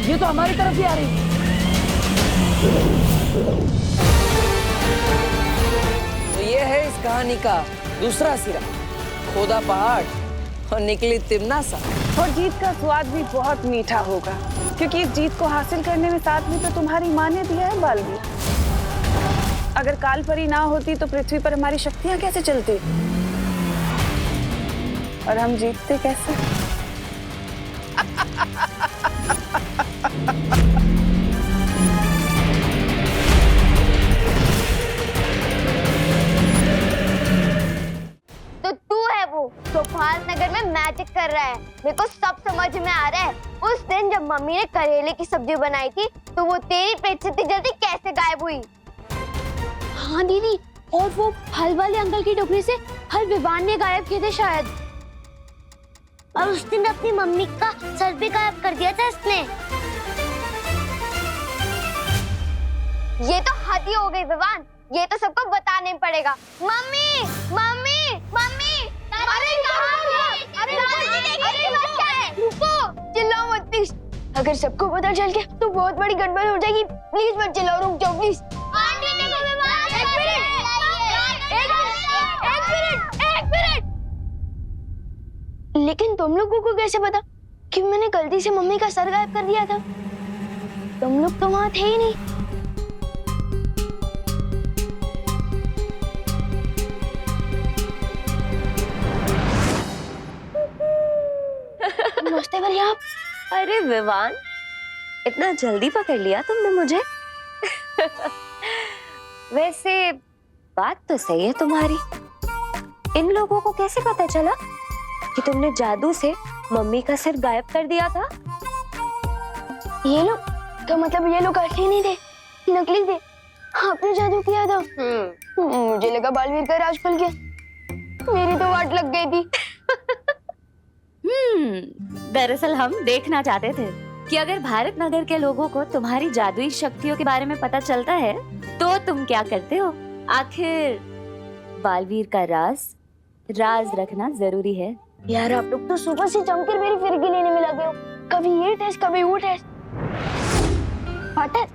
ये तो हमारी तरफ ही आ रही है। तो ये है इस कहानी का दूसरा सिरा, खोदा पहाड़ और निकली तिमनासा। और जीत का स्वाद भी बहुत मीठा होगा, क्योंकि इस जीत को हासिल करने में साथ में तो तुम्हारी माँ ने दिया है बालवीर। अगर कालपरी ना होती तो पृथ्वी पर हमारी शक्तियां कैसे चलती और हम जीतते कैसे? तो तू है वो जो भारत नगर में मैजिक कर रहा है। मेरे को सब समझ में आ रहा है। उस दिन जब मम्मी ने करेले की सब्जी बनाई थी तो वो तेरी पेट से इतनी जल्दी कैसे गायब हुई? हाँ दीदी, और वो फल वाले अंकल की टोकरी से फल विवान ने गायब किए थे शायद। और उस दिन अपनी मम्मी का सर भी गायब कर दिया था इसने। ये तो हद ही हो गई विवान, ये तो सबको बताने पड़ेगा। मम्मी मम्मी मम्मी, अरे रुको, चिल्लाओ मत प्लीज। अगर सबको पता चल गया तो बहुत बड़ी गड़बड़ हो जाएगी। प्लीज मत चिल्लाओ, रुक जाओ प्लीज। एक मिनट। लेकिन तुम लोगों को कैसे पता कि मैंने गलती से मम्मी का सर गायब कर दिया था? तुम लोग तो वहां थे ही नहीं। नमस्ते भैया। अरे विवान, इतना जल्दी पकड़ लिया तुमने मुझे। वैसे बात तो सही है तुम्हारी। इन लोगों को कैसे पता चला कि तुमने जादू से मम्मी का सिर गायब कर दिया था? ये लोग तो मतलब ये लोग असली नहीं थे, नकली थे। आपने जादू किया था। मुझे लगा बालवीर का राज खुल गया। मेरी तो वाट लग गई थी। दरअसल हम देखना चाहते थे कि अगर भारत नगर के लोगों को तुम्हारी जादुई शक्तियों के बारे में पता चलता है तो तुम क्या करते हो? आखिर बालवीर का राज रखना जरूरी है। यार आप लोग तो सुबह से जमकर मेरी फिरकी लेने में लगे हो। कभी ये टेस्ट कभी वो टेस्ट। पार्टनर,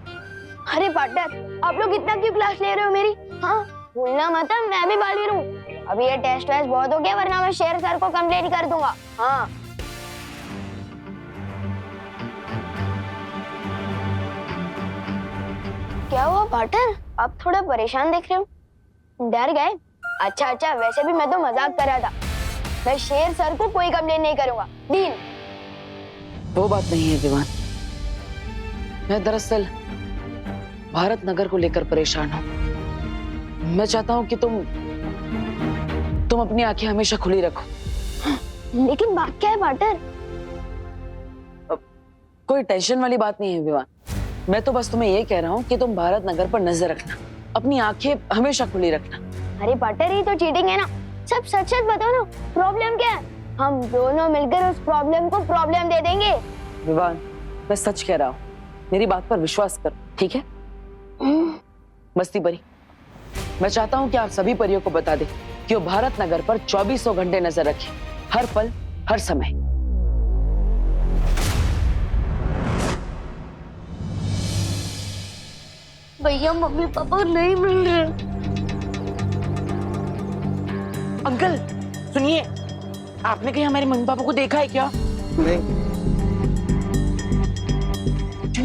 अरे पार्टनर, आप लोग इतना क्यों क्लास ले रहे हो मेरी? हाँ, भूलना मत मैं भी बालवीर हूँ। अभी ये टेस्ट वेस्ट बहुत हो गया, वरना मैं शेर सर को कंप्लेंट कर दूंगा। हाँ। क्या हुआ पार्टनर, आप थोड़ा परेशान दिख रहे हो? डर गए? अच्छा, वैसे भी मैं तो मजाक कर रहा था। मैं शेर सर को कोई कंप्लेंट नहीं करूंगा। डील। वो बात नहीं है विवान, मैं दरअसल भारत नगर को लेकर परेशान हूँ। मैं चाहता हूँ कि तुम अपनी आंखें हमेशा खुली रखो। लेकिन बात क्या है पार्टनर? कोई टेंशन वाली बात नहीं है विवान। मैं तो बस तुम्हें ये कह रहा हूँ कि तुम भारत नगर पर नजर रखना, अपनी आंखें हमेशा खुली रखना। अरे पार्टनर, ये तो चीटिंग है ना। सब सच बताओ ना, प्रॉब्लम क्या है? हम दोनों मिलकर उस प्रॉब्लम को प्रॉब्लम दे देंगे। विवान, मैं सच कह रहा हूँ, मेरी बात पर विश्वास करो, ठीक है? मस्ती परी, मैं चाहता हूँ कि आप सभी परियों को बता दें कि वो भारत नगर पर 2400 घंटे नजर रखें, हर पल हर समय। भैया मम्मी पापा नहीं मिल रहे। अंकल सुनिए, आपने कहीं हमारे मम्मी पापा को देखा है क्या? नहीं।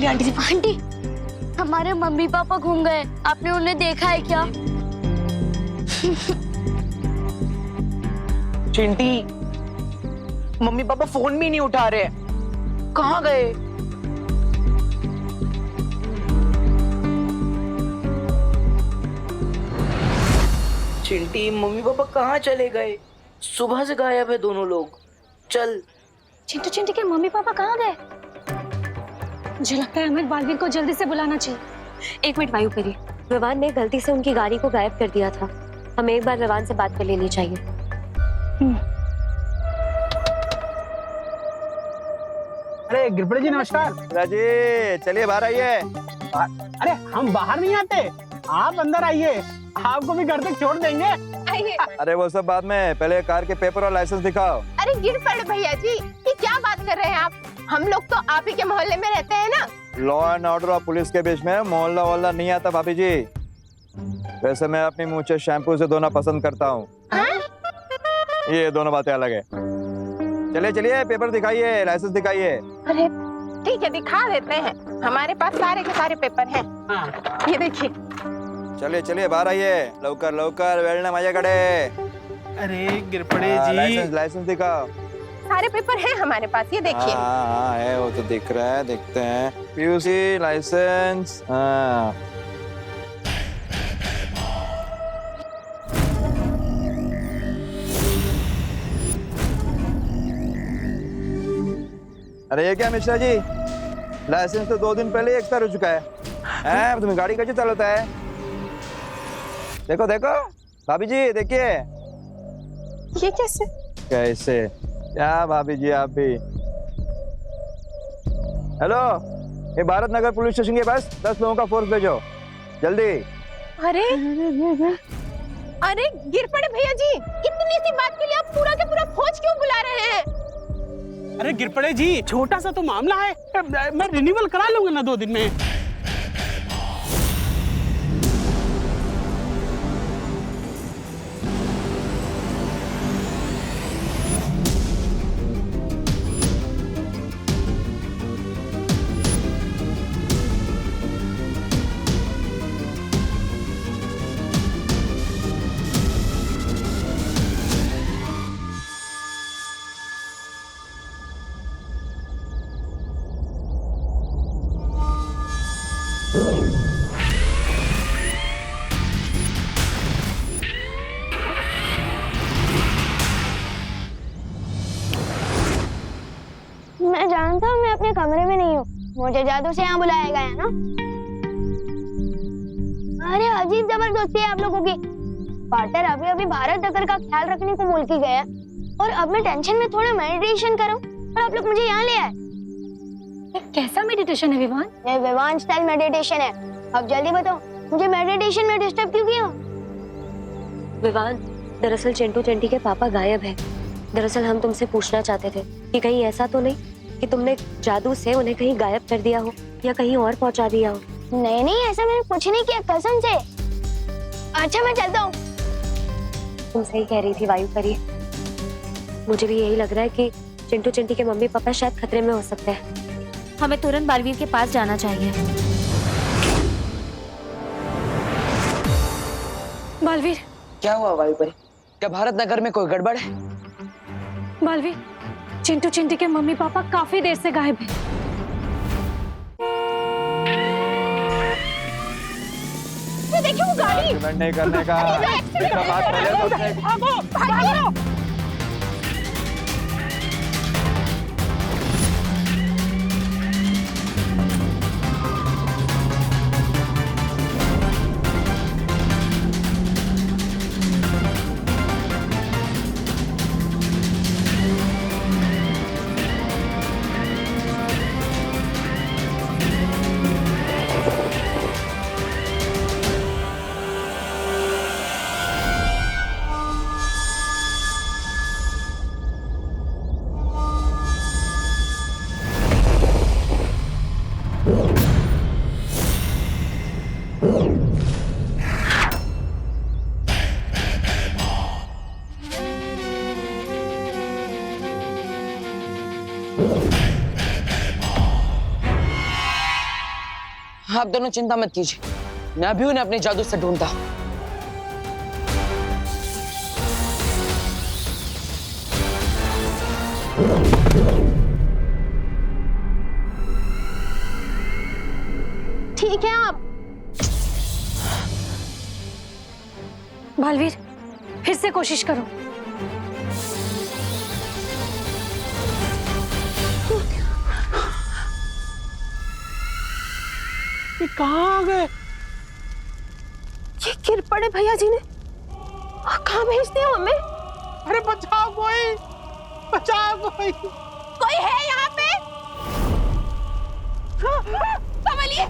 आंटी, हमारे मम्मी पापा घूम गए, आपने उन्हें देखा है क्या? चिंटी, मम्मी पापा फोन भी नहीं उठा रहे, कहाँ गए? चिंटी, मम्मी पापा कहाँ चले गए? सुबह से गायब है दोनों लोग। चल। चिंटू के मम्मी पापा कहाँ गए? मुझे लगता है हमें बालवीर को जल्दी से बुलाना चाहिए। एक मिनट वायु परी, विवान ने गलती से उनकी गाड़ी को गायब कर दिया था। हमें एक बार विवान से बात कर लेनी चाहिए। अरे गिरपड़े जी नमस्कार। राजी, चलिए बाहर आइए। अरे हम बाहर नहीं आते, आप अंदर आइए, आपको भी घर तक छोड़ देंगे। आइए। अरे वो सब बाद में, पहले कार के पेपर और लाइसेंस दिखाओ। अरे गिरपड़ भैया जी, ये क्या बात कर रहे हैं आप? हम लोग तो आप ही के मोहल्ले में रहते हैं ना। लॉ एंड ऑर्डर और पुलिस के बीच में मोहल्ला वोहल्ला नहीं आता भाभी जी। वैसे मैं अपनी मूंछें शैम्पू से धोना पसंद करता हूँ। ये दोनों बातें अलग है। चलिए चलिए, पेपर दिखाइए, लाइसेंस दिखाइए। अरे ठीक है, दिखा देते हैं। हमारे पास सारे के सारे पेपर हैं। ये देखिए। चलिए चलिए, बाहर आइए, लवकर लवकर, वेळ ना माझ्याकडे। अरे गिरपड़े लाइसेंस जी, लाइसेंस दिखाओ। सारे पेपर हैं हमारे पास, ये देखिए। हाँ है, वो तो दिख रहा है, देखते हैं। पीयूसी लाइसेंस, हाँ। अरे ये क्या मिश्रा जी, लाइसेंस तो 2 दिन पहले एक्सपायर हो चुका है। तुम्हें गाड़ी कैसे चलाता है? देखो देखो भाभी जी, देखिए। ये कैसे? कैसे क्या भाभी जी, आप भी। हेलो, ये भारत नगर पुलिस स्टेशन के पास 10 लोगों का फोर्स भेजो, जल्दी। अरे अरे गिरपड़े भैया जी, इतनी सी बात के लिए आप पूरा के पूरा फौज क्यों बुला रहे हैं? अरे गिरपड़े जी, छोटा सा तो मामला है, मैं रिन्यूअल करा लूंगा ना 2 दिन में। मैं जानता हूँ मैं अपने कमरे में नहीं हूँ, मुझे जादू से यहाँ बुलाया गया है ना। अरे अजीब जबरदस्ती है आप लोगों की। पार्टनर अभी अभी भारत नगर का ख्याल रखने को बोल के गया, और अब मैं टेंशन में थोड़ा मेडिटेशन करूँ और आप लोग मुझे यहाँ ले आए। कैसा मेडिटेशन है विवान? ये विवान स्टाइल मेडिटेशन है। अब जल्दी बताओ, मुझे मेडिटेशन में डिस्टर्ब क्यों किया? विवान, दरअसल चिंटू चिंटी के पापा गायब हैं। दरअसल हम तुमसे पूछना चाहते थे कि कहीं ऐसा तो नहीं कि तुमने जादू से उन्हें कहीं गायब कर दिया हो या कहीं और पहुंचा दिया हो। नहीं नहीं, ऐसा मैंने कुछ नहीं किया, कसम से। अच्छा मैं चलता हूँ। तुम सही कह रही थी वायु परी, मुझे भी यही लग रहा है कि चिंटू चिंटी के मम्मी पापा शायद खतरे में हो सकते हैं। हमें तुरंत बालवीर के पास जाना चाहिए। बालवीर, क्या हुआ वायु परी? क्या भारत नगर में कोई गड़बड़ है? बालवीर, चिंटू चिंटी के मम्मी पापा काफी देर से गायब हैं। ये देखिए वो गाड़ी। एक्सीडेंट नहीं करने का, इसका बात पहले सोचने की। भागो भागो। आप दोनों चिंता मत कीजिए, मैं भी उन्हें अपने जादू से ढूंढता। ठीक है आप। बालवीर, फिर से कोशिश करो। ये कहाँ आ गए? ये गिरपड़े भैया जी ने कहाँ भेज दिया हमें? अरे बचाओ कोई, बचाओ कोई। कोई है यहाँ पे? संभलिए।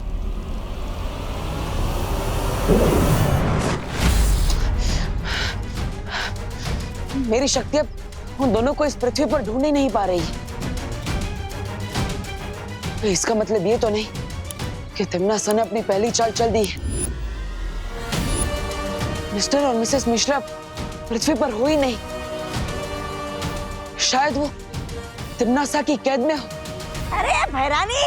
मेरी शक्ति अब उन दोनों को इस पृथ्वी पर ढूंढ ही नहीं पा रही। इसका मतलब ये तो नहीं कि तिमनासा ने अपनी पहली चाल चल दी है। मिस्टर और मिसेस मिश्रा पृथ्वी पर हो ही नहीं। शायद वो तिमनासा की कैद में हो। अरे भैरानी,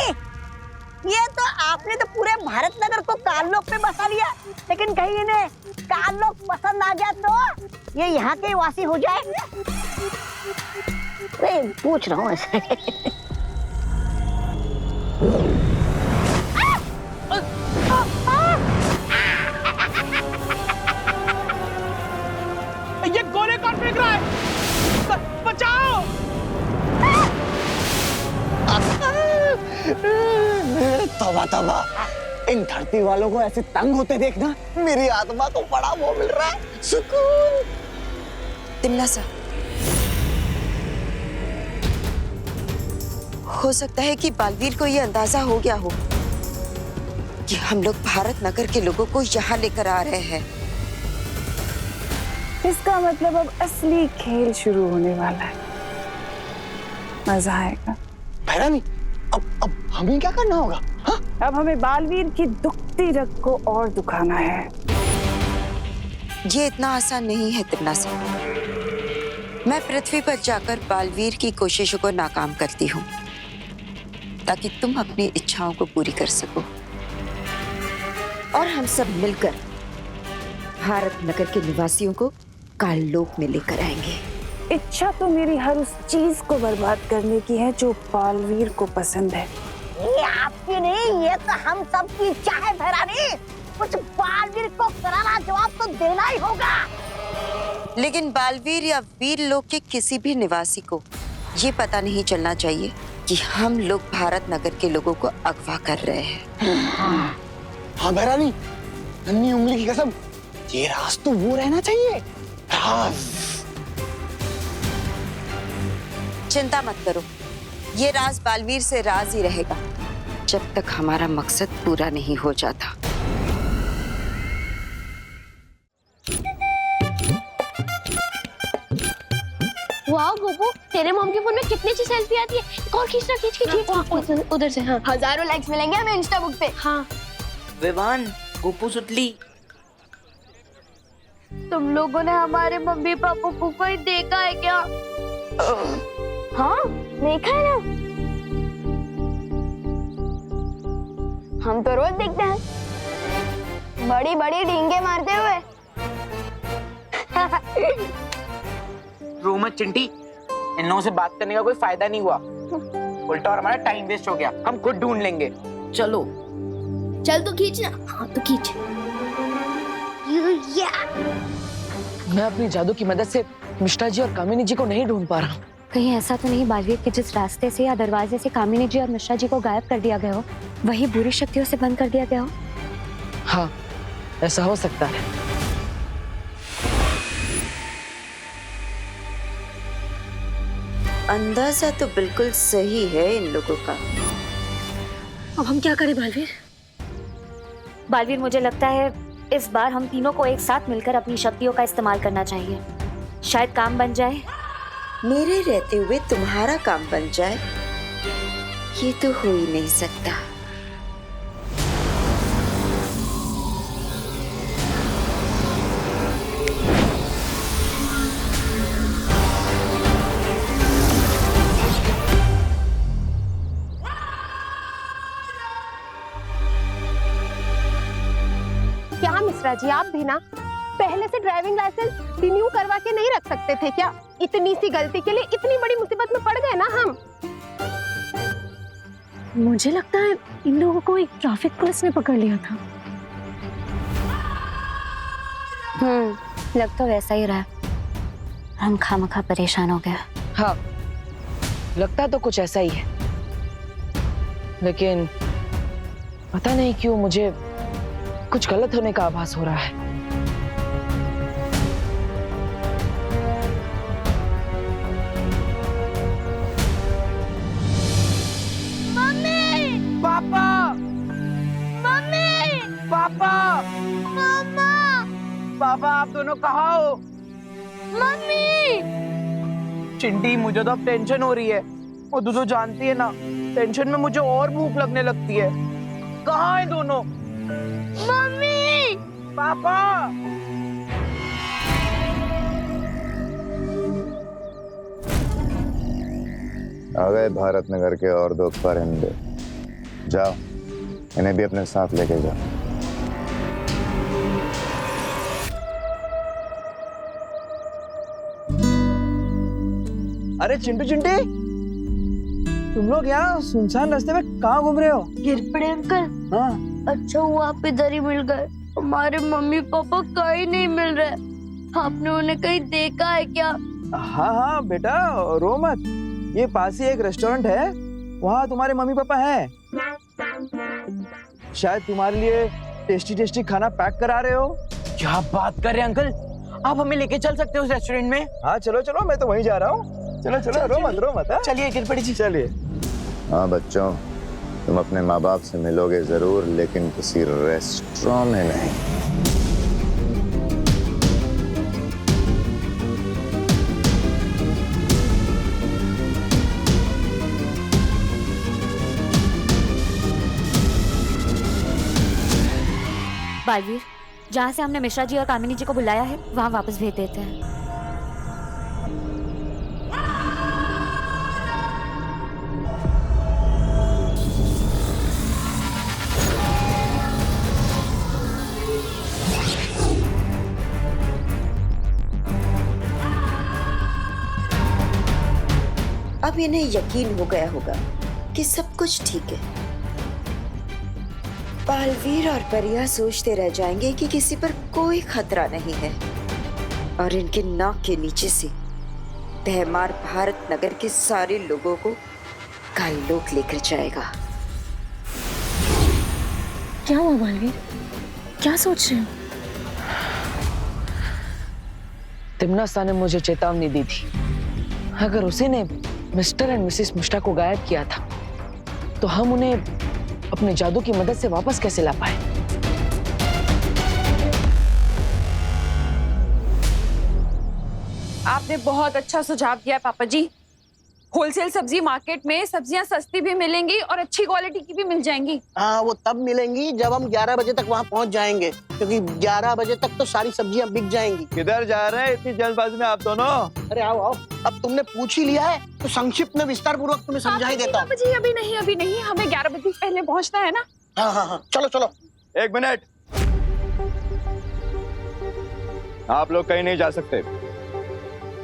ये तो आपने तो पूरे भारत नगर को काललोक पे बसा लिया, लेकिन कहीं इन्हें काललोक पसंद आ गया तो ये यहाँ के वासी हो जाए। अरे पूछ रहा हूँ ऐसे। ये गोले कौन फेंक रहा है? बचाओ! तौबा तौबा, इन धरती वालों को ऐसे तंग होते देखना मेरी आत्मा को बड़ा वो मिल रहा है, सुकून। तिमनासा, हो सकता है कि बालवीर को ये अंदाजा हो गया हो कि हम लोग भारत नगर के लोगों को यहाँ लेकर आ रहे हैं। इसका मतलब अब असली खेल शुरू होने वाला है। मजा आएगा। भैरानी, अब हमें क्या करना होगा? हाँ? अब हमें बालवीर की दुखती रग को और दुखाना है। ये इतना आसान नहीं है तिमनासा। मैं पृथ्वी पर जाकर बालवीर की कोशिशों को नाकाम करती हूँ ताकि तुम अपनी इच्छाओं को पूरी कर सको और हम सब मिलकर भारत नगर के निवासियों को काललोक में लेकर आएंगे। इच्छा तो मेरी हर उस चीज को बर्बाद करने की है जो बालवीर को पसंद है। ये आपकी नहीं, ये तो हम सब की इच्छा है भैरानी। कुछ बालवीर को करारा जवाब तो देना ही होगा। लेकिन बालवीर या वीर लोक के किसी भी निवासी को ये पता नहीं चलना चाहिए कि हम लोग भारत नगर के लोगों को अगवा कर रहे हैं। हाँ भैरानी, नन्ही उंगली की कसम, ये राज तो वो रहना चाहिए, राज। चिंता मत करो, ये राज बालवीर से राज ही रहेगा जब तक हमारा मकसद पूरा नहीं हो जाता। वाह गोपू, तेरे मॉम के फोन में कितनी अच्छी सेल्फी आती है। और खींच उधर से। हाँ, हजारों लाइक्स मिलेंगे हमें इंस्टा बुक पे। हाँ विवान, गोपू सुतली, तुम लोगों ने हमारे मम्मी पापा को कोई देखा है क्या? हाँ देखा है ना, हम तो रोज देखते हैं, बड़ी बड़ी डींगे मारते हुए। रो मत चिंटी, इन लोगों से बात करने का कोई फायदा नहीं हुआ, उल्टा और हमारा टाइम वेस्ट हो गया। हम खुद ढूंढ लेंगे। चलो चल तो खींच ना। हाँ तो खींच। मैं अपनी जादू की मदद से मिश्रा जी और कामिनी जी को नहीं ढूंढ पा रहा हूँ। कहीं ऐसा तो नहीं बालवीर के जिस रास्ते से या दरवाजे से कामिनी जी और मिश्रा जी को गायब कर दिया गया हो, वही बुरी शक्तियों से बंद कर दिया गया हो? हाँ, ऐसा हो सकता है। अंदाजा तो बिल्कुल सही है इन लोगों का। अब हम क्या करें बालवीर? बालवीर, मुझे लगता है इस बार हम तीनों को एक साथ मिलकर अपनी शक्तियों का इस्तेमाल करना चाहिए। शायद काम बन जाए। मेरे रहते हुए तुम्हारा काम बन जाए, ये तो हो ही नहीं सकता। क्या मिश्रा जी, आप भी ना पहले से ड्राइविंग लाइसेंस रिन्यू करवा के नहीं रख सकते थे क्या? इतनी सी गलती के लिए इतनी बड़ी मुसीबत में पड़ गए ना हम। मुझे लगता है इन लोगों को एक ट्रैफिक पुलिस ने पकड़ लिया था। लग तो वैसा ही रहा। हम खामखा परेशान हो गया। हाँ, लगता तो कुछ ऐसा ही है, लेकिन पता नहीं क्यों मुझे कुछ गलत होने का आभास हो रहा है। पापा, मम्मी, पापा, मम्मा, पापा, आप दोनों कहाँ हो? मम्मी। चिंटी, मुझे तो अब टेंशन हो रही है। वो तू तो जानती है ना, टेंशन में मुझे और भूख लगने लगती है। कहाँ है दोनों? Mummy papa. आ गए भारत नगर के और दो परिंदे। जाओ, इन्हें भी अपने साथ लेके जाओ। अरे चिंटू चिंटी, तुम लोग यहाँ सुनसान रास्ते में कहाँ घूम रहे हो? गिर पड़े अंकल। हाँ, अच्छा हुआ आप इधर ही मिल गए। हमारे मम्मी पापा कहीं नहीं मिल रहे। आपने उन्हें कहीं देखा है क्या? हाँ हाँ बेटा, रो मत। ये पास ही एक रेस्टोरेंट है, वहाँ तुम्हारे मम्मी पापा हैं। शायद तुम्हारे लिए टेस्टी टेस्टी खाना पैक करा रहे हो। क्या बात कर रहे हैं अंकल? आप हमें लेके चल सकते हो उस रेस्टोरेंट में? हाँ चलो चलो, मैं तो वहीं जा रहा हूँ। चलो चलो, रो मत। हाँ? चलिए गिरपड़ी जी, चलिए। हाँ बच्चों, तुम अपने माँ बाप से मिलोगे जरूर, लेकिन किसी रेस्टोरेंट में नहीं। बालवीर, जहाँ से हमने मिश्रा जी और कामिनी जी को बुलाया है वहाँ वापस भेज देते हैं। अब इन्हें यकीन हो गया होगा कि सब कुछ ठीक है। बालवीर और परिया सोचते रह जाएंगे कि किसी पर कोई खतरा नहीं है, और इनके नाक के नीचे से तहमार भारत नगर के सारे लोगों को कायलोक लेकर जाएगा। क्या हुआ बालवीर, क्या सोच रहे हो? तिम्नासा ने मुझे चेतावनी दी थी, अगर उसी ने मिस्टर एंड मिसेस मिश्रा को गायब किया था तो हम उन्हें अपने जादू की मदद से वापस कैसे ला पाए। आपने बहुत अच्छा सुझाव दिया है पापा जी। होलसेल सब्जी मार्केट में सब्जियां सस्ती भी मिलेंगी और अच्छी क्वालिटी की भी मिल जाएंगी। हाँ, वो तब मिलेंगी जब हम 11 बजे तक वहाँ पहुँच जाएंगे, क्योंकि 11 बजे तक तो सारी सब्जियां बिक जाएंगी। किधर जा रहे हैं इतनी जल्दबाजी में आप दोनों? अरे आओ आओ, अब तुमने पूछ ही लिया है तो संक्षिप्त में विस्तार पूर्वक तुम्हें समझा ही देता हूँ। पापा जी अभी नहीं, हमें 11 बजे पहले पहुँचना है ना। हाँ, चलो चलो। एक मिनट, आप लोग कहीं नहीं जा सकते।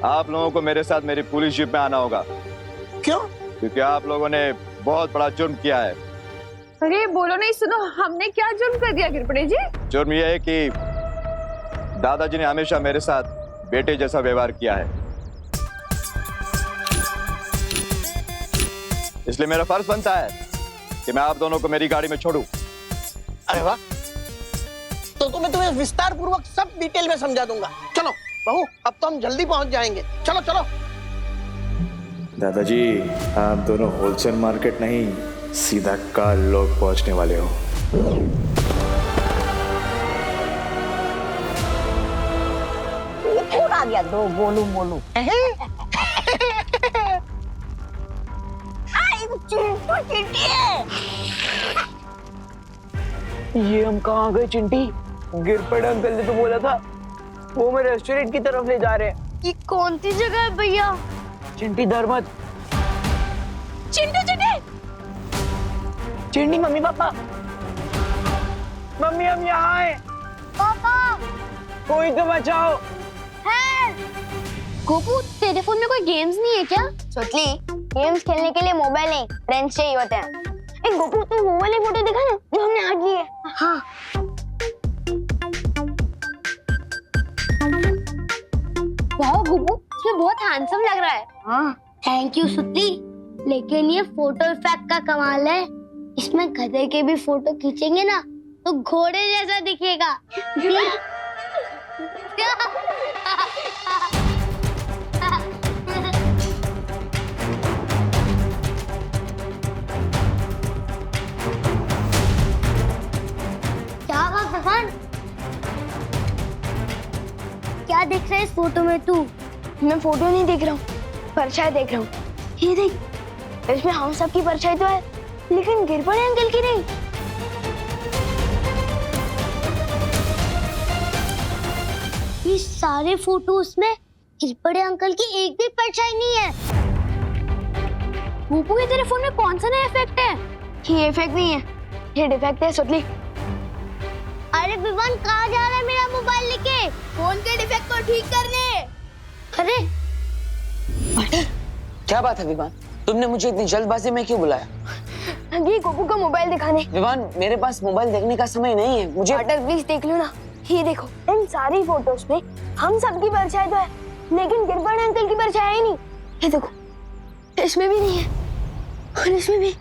आप लोगों को मेरे साथ मेरी पुलिस जीप में आना होगा। क्यों? क्योंकि आप लोगों ने बहुत बड़ा जुर्म किया है। अरे बोलो नहीं, सुनो, हमने क्या जुर्म कर दिया गिरपड़े जी? जुर्म यह है कि दादाजी ने हमेशा मेरे साथ बेटे जैसा व्यवहार किया है, इसलिए मेरा फर्ज बनता है कि मैं आप दोनों को मेरी गाड़ी में छोड़ूं। अरे वाह, तो मैं तुम्हें विस्तार पूर्वक सब डिटेल में समझा दूंगा। चलो बहू, अब तो हम जल्दी पहुंच जाएंगे। चलो चलो। दादाजी, आप दोनों होलसेल मार्केट नहीं, सीधा काल लोग पहुंचने वाले हो। आ गया दो बोलू ये हम कहाँ गए चिंटी? गिरपड़े अंकल ने तो बोला था वो मैं रेस्टोरेंट की तरफ ले जा रहे हैं। ये कौन सी जगह है भैया? चिंटी डर मत। चिंटी चिंटी, मम्मी पापा, मम्मी हम यहाँ हैं। पापा कोई तो बचाओ। है गोपू, तेरे फोन में कोई गेम्स नहीं है क्या? सोचली, गेम्स खेलने के लिए मोबाइल नहीं, फ्रेंड्स चाहिए होते हैं। ए गोपू, तू वो वाली फोटो दिखा ना जो हमने आज ली है। हाँ। वाह गोपू, ये बहुत हैंडसम लग रहा है। हाँ, थैंक यू सुतली। लेकिन ये फोटो इफेक्ट का कमाल है। इसमें गधे के भी फोटो खींचेंगे ना तो घोड़े जैसा दिखेगा। क्या बात भगवान, क्या देख रहा है इस फोटो में तू? मैं फोटो नहीं देख रहा हूँ, परछाई देख रहा हूँ। ये देख, इसमें हम सबकी परछाई तो है, लेकिन गिरपड़े अंकल की नहीं। ये सारे फोटोज में गिरपड़े अंकल की एक भी परछाई नहीं है। बूबू, ये तेरे फोन में कौन सा नया इफेक्ट है? ये इफेक्ट नहीं है, ये डिफेक्ट है सुतली। अरे विवान, कहाँ जा रहा है मेरा मोबाइल लेके? फोन के डिफेक्ट को ठीक करने। अरे क्या बात है विवान, तुमने मुझे इतनी जल्दबाजी में क्यों बुलाया? ये गोपू का मोबाइल दिखाने। विवान, मेरे पास मोबाइल देखने का समय नहीं है, मुझे। पार्टनर प्लीज देख लो ना, ये देखो, इन सारी फोटोज में हम सबकी परछाई तो है, लेकिन गिरपड़े अंकल की परछाई ही नहीं। ये देखो, इसमें भी नहीं है और इसमें भी।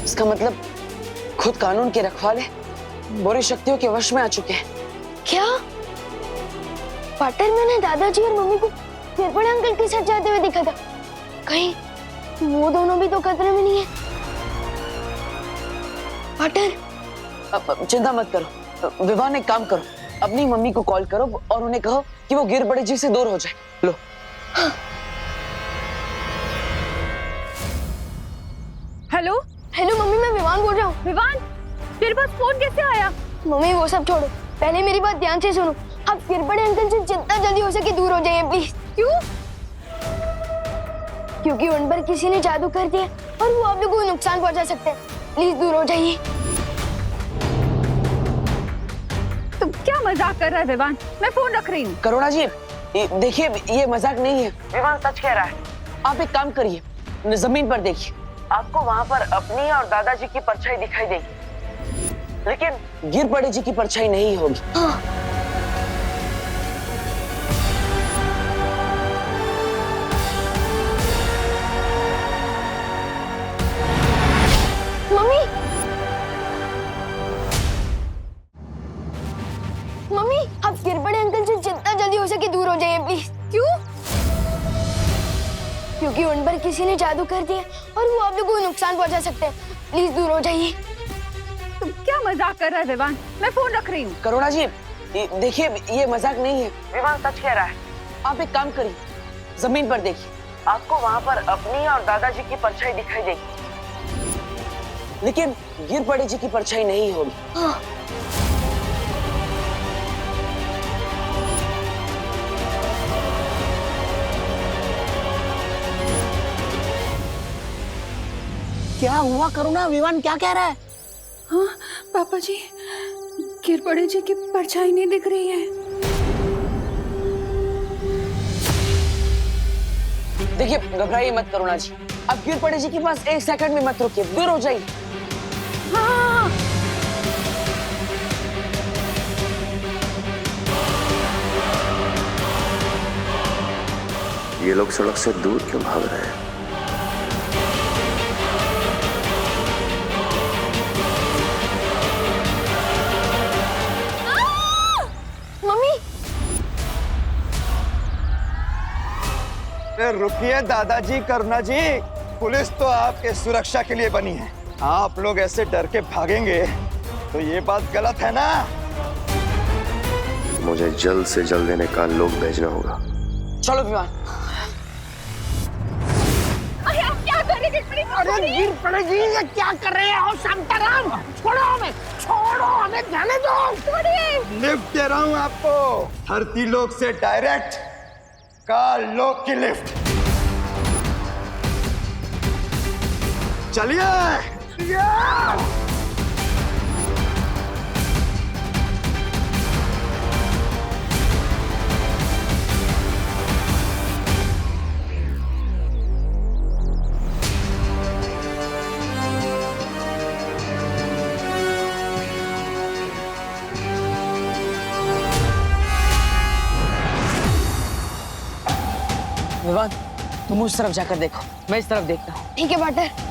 इसका मतलब खुद कानून के रखवाले बुरी शक्तियों के वश में आ चुके हैं। क्या पार्टनर, मैंने दादाजी और मम्मी को गिरपड़े अंकल के साथ जाते हुए देखा था, कहीं वो दोनों भी तो खतरे में नहीं है? पार्टनर चिंता मत करो विवान, एक काम करो, अपनी मम्मी को कॉल करो और उन्हें कहो कि वो गिरपड़े जी से दूर हो जाए। लो। हेलो हेलो मम्मी, मैं विवान बोल रहा हूँ। विवान, तेरे पास फोन कैसे आया? मम्मी वो सब छोड़ो, पहले मेरी बात ध्यान से सुनो। आप गिरपड़े अंकल से जितना जल्दी हो सके दूर हो जाइए प्लीज। क्यों? क्योंकि उन पर किसी ने जादू कर दिया और वो आप लोगों को नुकसान पहुंचा सकते हैं। प्लीज दूर हो जाइए। तुम क्या मजाक कर रहा है विवान? मैं फोन रख रही हूँ। करुणा जी, देखिए ये मजाक नहीं है, विवान सच कह रहा है। आप एक काम करिए, जमीन पर देखिए, आपको वहाँ पर अपनी और दादाजी की परछाई दिखाई देगी, लेकिन गिरपड़े जी की परछाई नहीं होगी। मम्मी, मम्मी आप गिरपड़े अंकल से जितना जल्दी हो सके दूर हो जाइए प्लीज। क्यों? क्योंकि उन पर किसी ने जादू कर दिया और वो आप लोगों को नुकसान पहुंचा सकते हैं। प्लीज दूर हो जाइए। तुम क्या मजाक कर रहा है विवान? मैं फोन रख रही हूँ। करुणा जी, देखिए ये मजाक नहीं है, विवान सच कह रहा है। आप एक काम करिए, जमीन पर देखिए, आपको वहाँ पर अपनी और दादाजी की परछाई दिखाई देगी, लेकिन गिरपड़े जी की परछाई नहीं होगी। क्या हुआ करुणा? विवान क्या कह रहा है? हाँ पापा जी, गिरपड़े जी की परछाई नहीं दिख रही है। देखिए घबराइए मत करुणा जी, अब गिरपड़े जी के पास एक सेकंड में मत रुकिए, दूर हो जाइए। हाँ। ये लोग सड़क से दूर क्यों भाग रहे हैं? रुकिए दादाजी, करुणा जी, पुलिस तो आपके सुरक्षा के लिए बनी है। आप लोग ऐसे डर के भागेंगे तो ये बात गलत है ना? मुझे जल्द से जल्द इन्हें काल लोग भेजना होगा। चलो विमान। अरे आप क्या कर रहे हैं? अरे गिरपड़े जी, ये क्या कर रहे हो? शांताराम, छोड़ो हमें, छोड़ो हमें, जाने दो। लिफ्ट दे रहा हूँ आपको, धरती लोक से डायरेक्ट काल लोक की लिफ्ट। चलिए। विवान, तुम उस तरफ जाकर देखो, मैं इस तरफ देखता हूँ। ठीक है पार्टनर।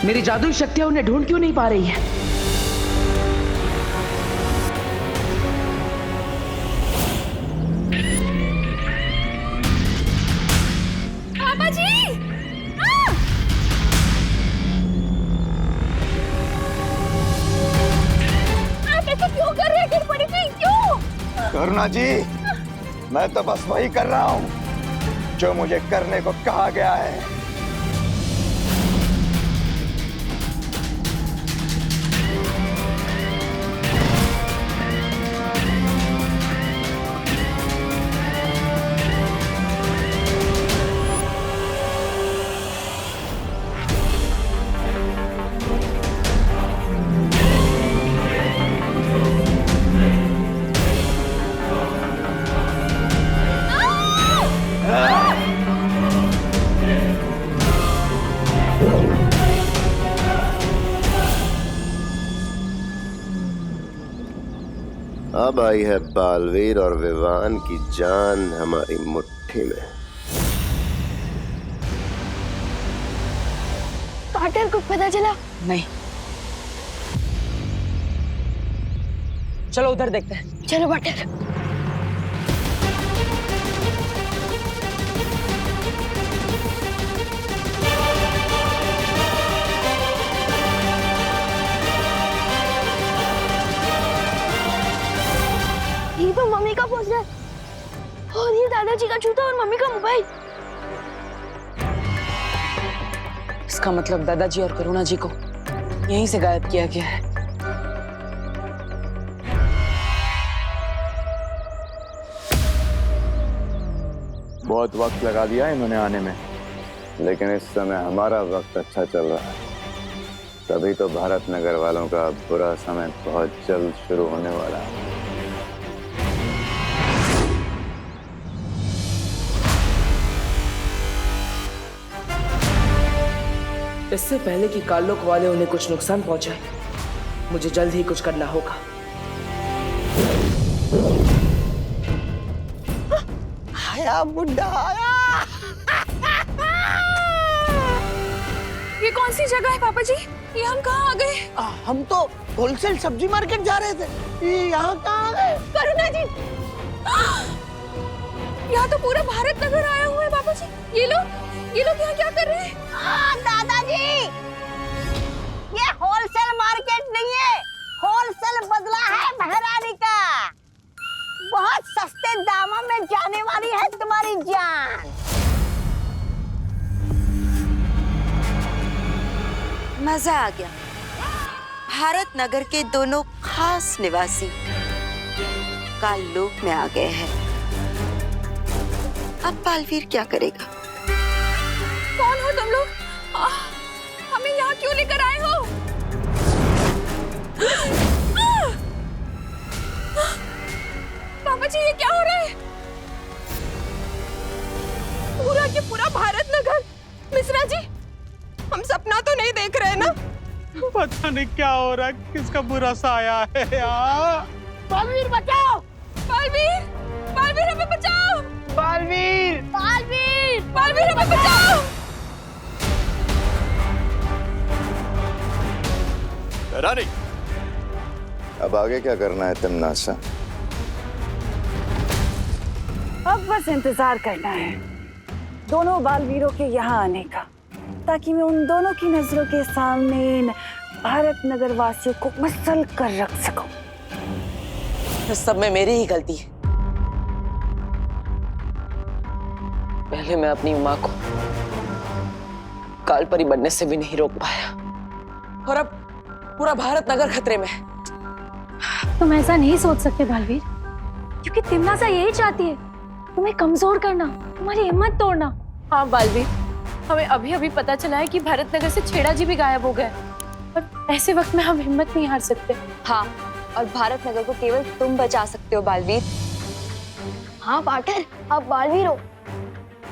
मेरी जादुई शक्तियां उन्हें ढूंढ क्यों नहीं पा रही है? पापा जी! आप ऐसे क्यों कर रहे हैं? गिर पड़ी थी क्यों? करुणा जी, मैं तो बस वही कर रहा हूँ जो मुझे करने को कहा गया है। अब आई है बालवीर और विवान की जान हमारी मुट्ठी में। पाटर को पता चला? नहीं। चलो उधर देखते हैं। चलो पाटर। ये तो मम्मी का पोस्टर और ये दादाजी का जूता और मम्मी का मोबाइल। इसका मतलब दादाजी और करुणा जी को यहीं से गायब किया गया है। बहुत वक्त लगा दिया इन्होंने आने में, लेकिन इस समय हमारा वक्त अच्छा चल रहा है, तभी तो भारत नगर वालों का बुरा समय बहुत जल्द शुरू होने वाला है। इससे पहले कि कालोक वाले उन्हें कुछ नुकसान पहुंचाए, मुझे जल्द ही कुछ करना होगा। आया बुड्ढा आया। ये कौन सी जगह है पापा जी? ये हम कहाँ आ गए? हम तो होलसेल सब्जी मार्केट जा रहे थे, ये यहाँ कहाँ आ गए? करुणा जी, यहाँ तो पूरा भारत नगर आया हुआ है पापा जी। ये लोग यहाँ क्या कर रहे हैं? दादाजी, ये होलसेल मार्केट नहीं है, होलसेल बदला है महारानी का। बहुत सस्ते दामों में जाने वाली है तुम्हारी जान। मजा आ गया। भारत नगर के दोनों खास निवासी काललोक में आ गए हैं। अब बालवीर क्या करेगा? कौन हो तुम लोग? हमें यहाँ क्यों लेकर आए हो? पापा जी, ये क्या हो रहा है? पूरा के पूरा भारत नगर। मिश्रा जी, हम सपना तो नहीं देख रहे ना? पता नहीं क्या हो रहा है, किसका बुरा साया है यार। बालवीर बचाओ! बालवीर! बालवीर हमें बचाओ! बालवीर! बालवीर! बालवीर हमें बचाओ! रानी, अब आगे क्या करना है तिमनासा? अब बस इंतजार करना है दोनों बालवीरों के यहाँ आने का, ताकि मैं उन दोनों की नजरों के सामने इन भारत नगर वासियों को मसल कर रख सकूं। इस सब में मेरी ही गलती है। पहले मैं अपनी माँ को कालपरी बनने से भी नहीं रोक पाया, और अब पूरा भारत नगर खतरे में है। तुम ऐसा नहीं सोच सकते बालवीर, क्योंकि तिमनासा यही चाहती है, तुम्हें कमजोर करना, तुम्हारी हिम्मत तोड़ना। हाँ बालवीर, हमें अभी अभी पता चला है कि भारत नगर से छेड़ा जी भी गायब हो गए, और ऐसे वक्त में हम हिम्मत नहीं हार सकते। हाँ, और भारत नगर को केवल तुम बचा सकते हो बालवीर। हाँ पाटर, अब बालवीर हो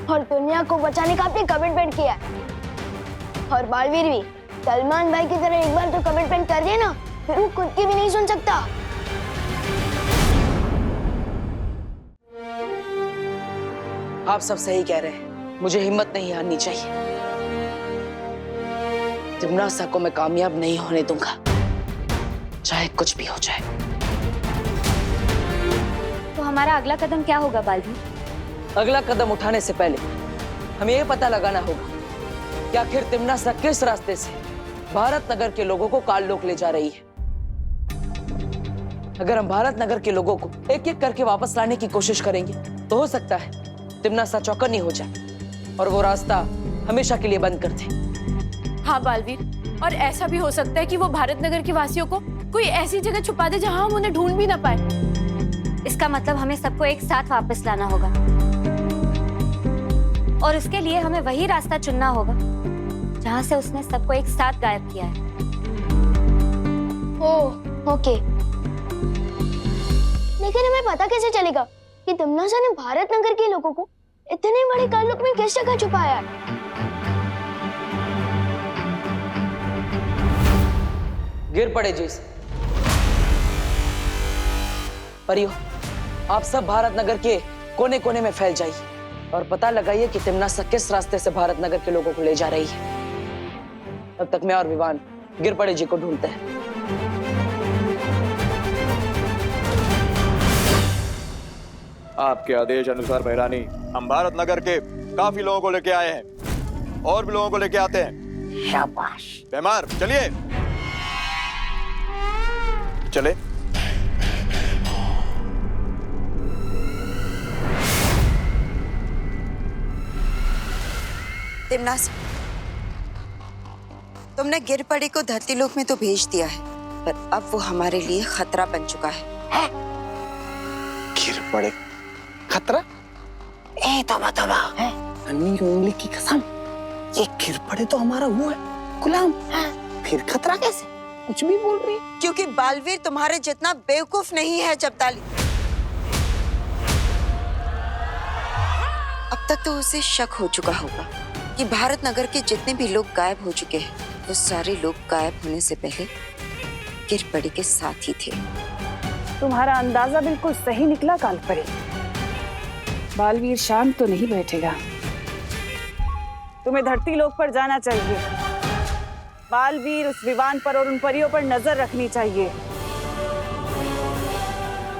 और दुनिया को बचाने का आपने कमिटमेंट किया है। और बालवीर भी सलमान भाई की तरह एक बार तो कमिटमेंट कर दिया ना, फिर वो खुद की भी नहीं सुन सकता। आप सब सही कह रहे हैं, मुझे हिम्मत नहीं हारनी चाहिए। तिमनासा को मैं कामयाब नहीं होने दूंगा, चाहे कुछ भी हो जाए। तो हमारा अगला कदम क्या होगा बालवीर? अगला कदम उठाने से पहले हमें यह पता लगाना होगा कि आखिर तिमनासा किस रास्ते से भारत नगर के लोगों को काललोक ले जा रही है। अगर हम भारत नगर के लोगों को एक एक करके वापस लाने की कोशिश करेंगे तो हो सकता है तिमनासा चौकन्नी हो जाए और वो रास्ता हमेशा के लिए बंद कर दे। हाँ बालवीर, और ऐसा भी हो सकता है कि वो भारत नगर के वासियों को कोई ऐसी जगह छुपा दे जहां हम उन्हें ढूंढ भी ना पाए। इसका मतलब हमें सबको एक साथ वापस लाना होगा और उसके लिए हमें वही रास्ता चुनना होगा जहां से उसने सबको एक साथ गायब किया है। ओके, लेकिन हमें पता कैसे चलेगा कि तिमनासा ने भारत नगर के लोगों को इतने बड़े काललोक में किस जगह छुपाया है? गिर पड़े जिस परियो, आप सब भारत नगर के कोने कोने में फैल जाइए और पता लगाइए कि तिमनासा किस रास्ते से भारत नगर के लोगों को ले जा रही है। तब तक मैं और विवान गिर पड़े जी को ढूंढते हैं। आपके आदेश अनुसार बहरानी, हम भारत नगर के काफी लोगों को लेके आए हैं और भी लोगों को लेके आते हैं। शाबाश। बेमार चलिए चले। तिमनासा, तुमने गिरपड़ी को धरती लोक में तो भेज दिया है, पर अब वो हमारे लिए खतरा बन चुका है। गिरपड़े खतरा? ए तो बतावा है अन्नी उंगली की कसम, ये गिरपड़े तो हमारा वो है गुलाम है, फिर खतरा कैसे? कुछ भी बोल रही? क्योंकि बालवीर तुम्हारे जितना बेवकूफ नहीं है जब्ताली। अब तक तो उसे शक हो चुका होगा कि भारत नगर के जितने भी लोग गायब हो चुके हैं वो सारे लोग गायब होने से पहले गिरपड़ी के साथ ही थे। तुम्हारा अंदाजा बिल्कुल सही निकला कालपरी। बालवीर शांत तो नहीं बैठेगा, तुम्हें धरती लोक पर जाना चाहिए। बालवीर उस विवान पर और उन परियों पर नजर रखनी चाहिए,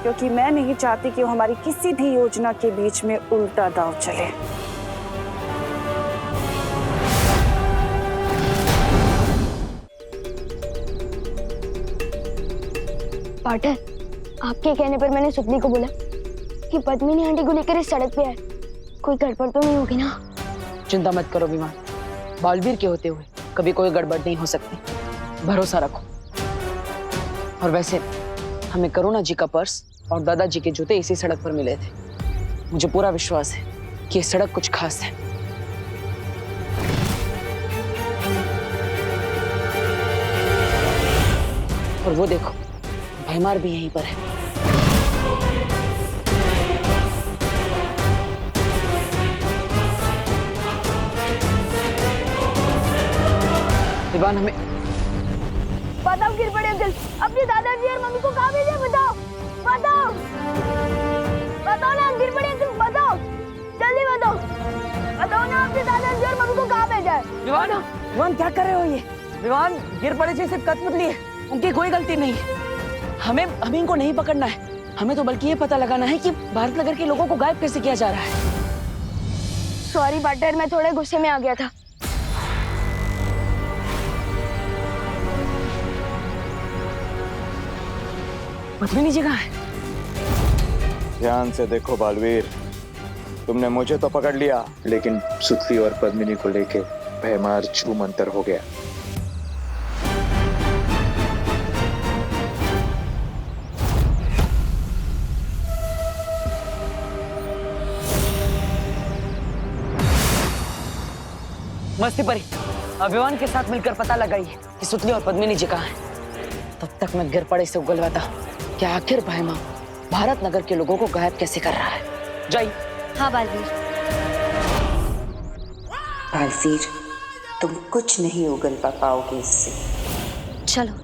क्योंकि मैं नहीं चाहती कि वो हमारी किसी भी योजना के बीच में उल्टा दांव चले। पाटर, आपके कहने पर मैंने सुतली को बोला कि पद्मिनी आंटी को लेकर इस सड़क पे आए। कोई गड़बड़ तो नहीं होगी ना? चिंता मत करो विमान, बालवीर के होते हुए कभी कोई गड़बड़ नहीं हो सकती, भरोसा रखो। और वैसे हमें करुणा जी का पर्स और दादाजी के जूते इसी सड़क पर मिले थे। मुझे पूरा विश्वास है कि ये सड़क कुछ खास है। और वो देखो, भैमार भी यहीं पर है। विवान, हमें बताओ गिरपड़े अंकल, अपने दादाजी और मम्मी को कहाँ भेजा? बताओ बताओ बताओ ना गिरपड़े अंकल, बताओ जल्दी बताओ, बताओ ना अपने दादाजी और मम्मी को कहाँ भेजा है? विवान, विवान क्या कर रहे हो ये? विवान, गिरपड़े जी सिर्फ कत्ल है, उनकी कोई गलती नहीं है। हमें इनको नहीं पकड़ना है, हमें तो बल्कि ये पता लगाना है कि भारत नगर के लोगों को गायब कैसे किया जा रहा है। सॉरी पार्टनर, मैं थोड़े गुस्से में आ गया था। पद्मिनी जी कहाँ है? ध्यान से देखो बालवीर, तुमने मुझे तो पकड़ लिया, लेकिन सुतली और पद्मिनी को लेके भयमार छू मंतर हो गया। मस्ती परी, अभिमान के साथ मिलकर पता लगाइए कि सुतली और पद्मिनी जी कहाँ हैं। तब तक मैं गिरपड़े से उगलवाता कि आखिर भैमा भारत नगर के लोगों को गायब कैसे कर रहा है। जाइए। हाँ बालवीर। बालवीर, तुम कुछ नहीं उगलवा पाओगे इससे। चलो।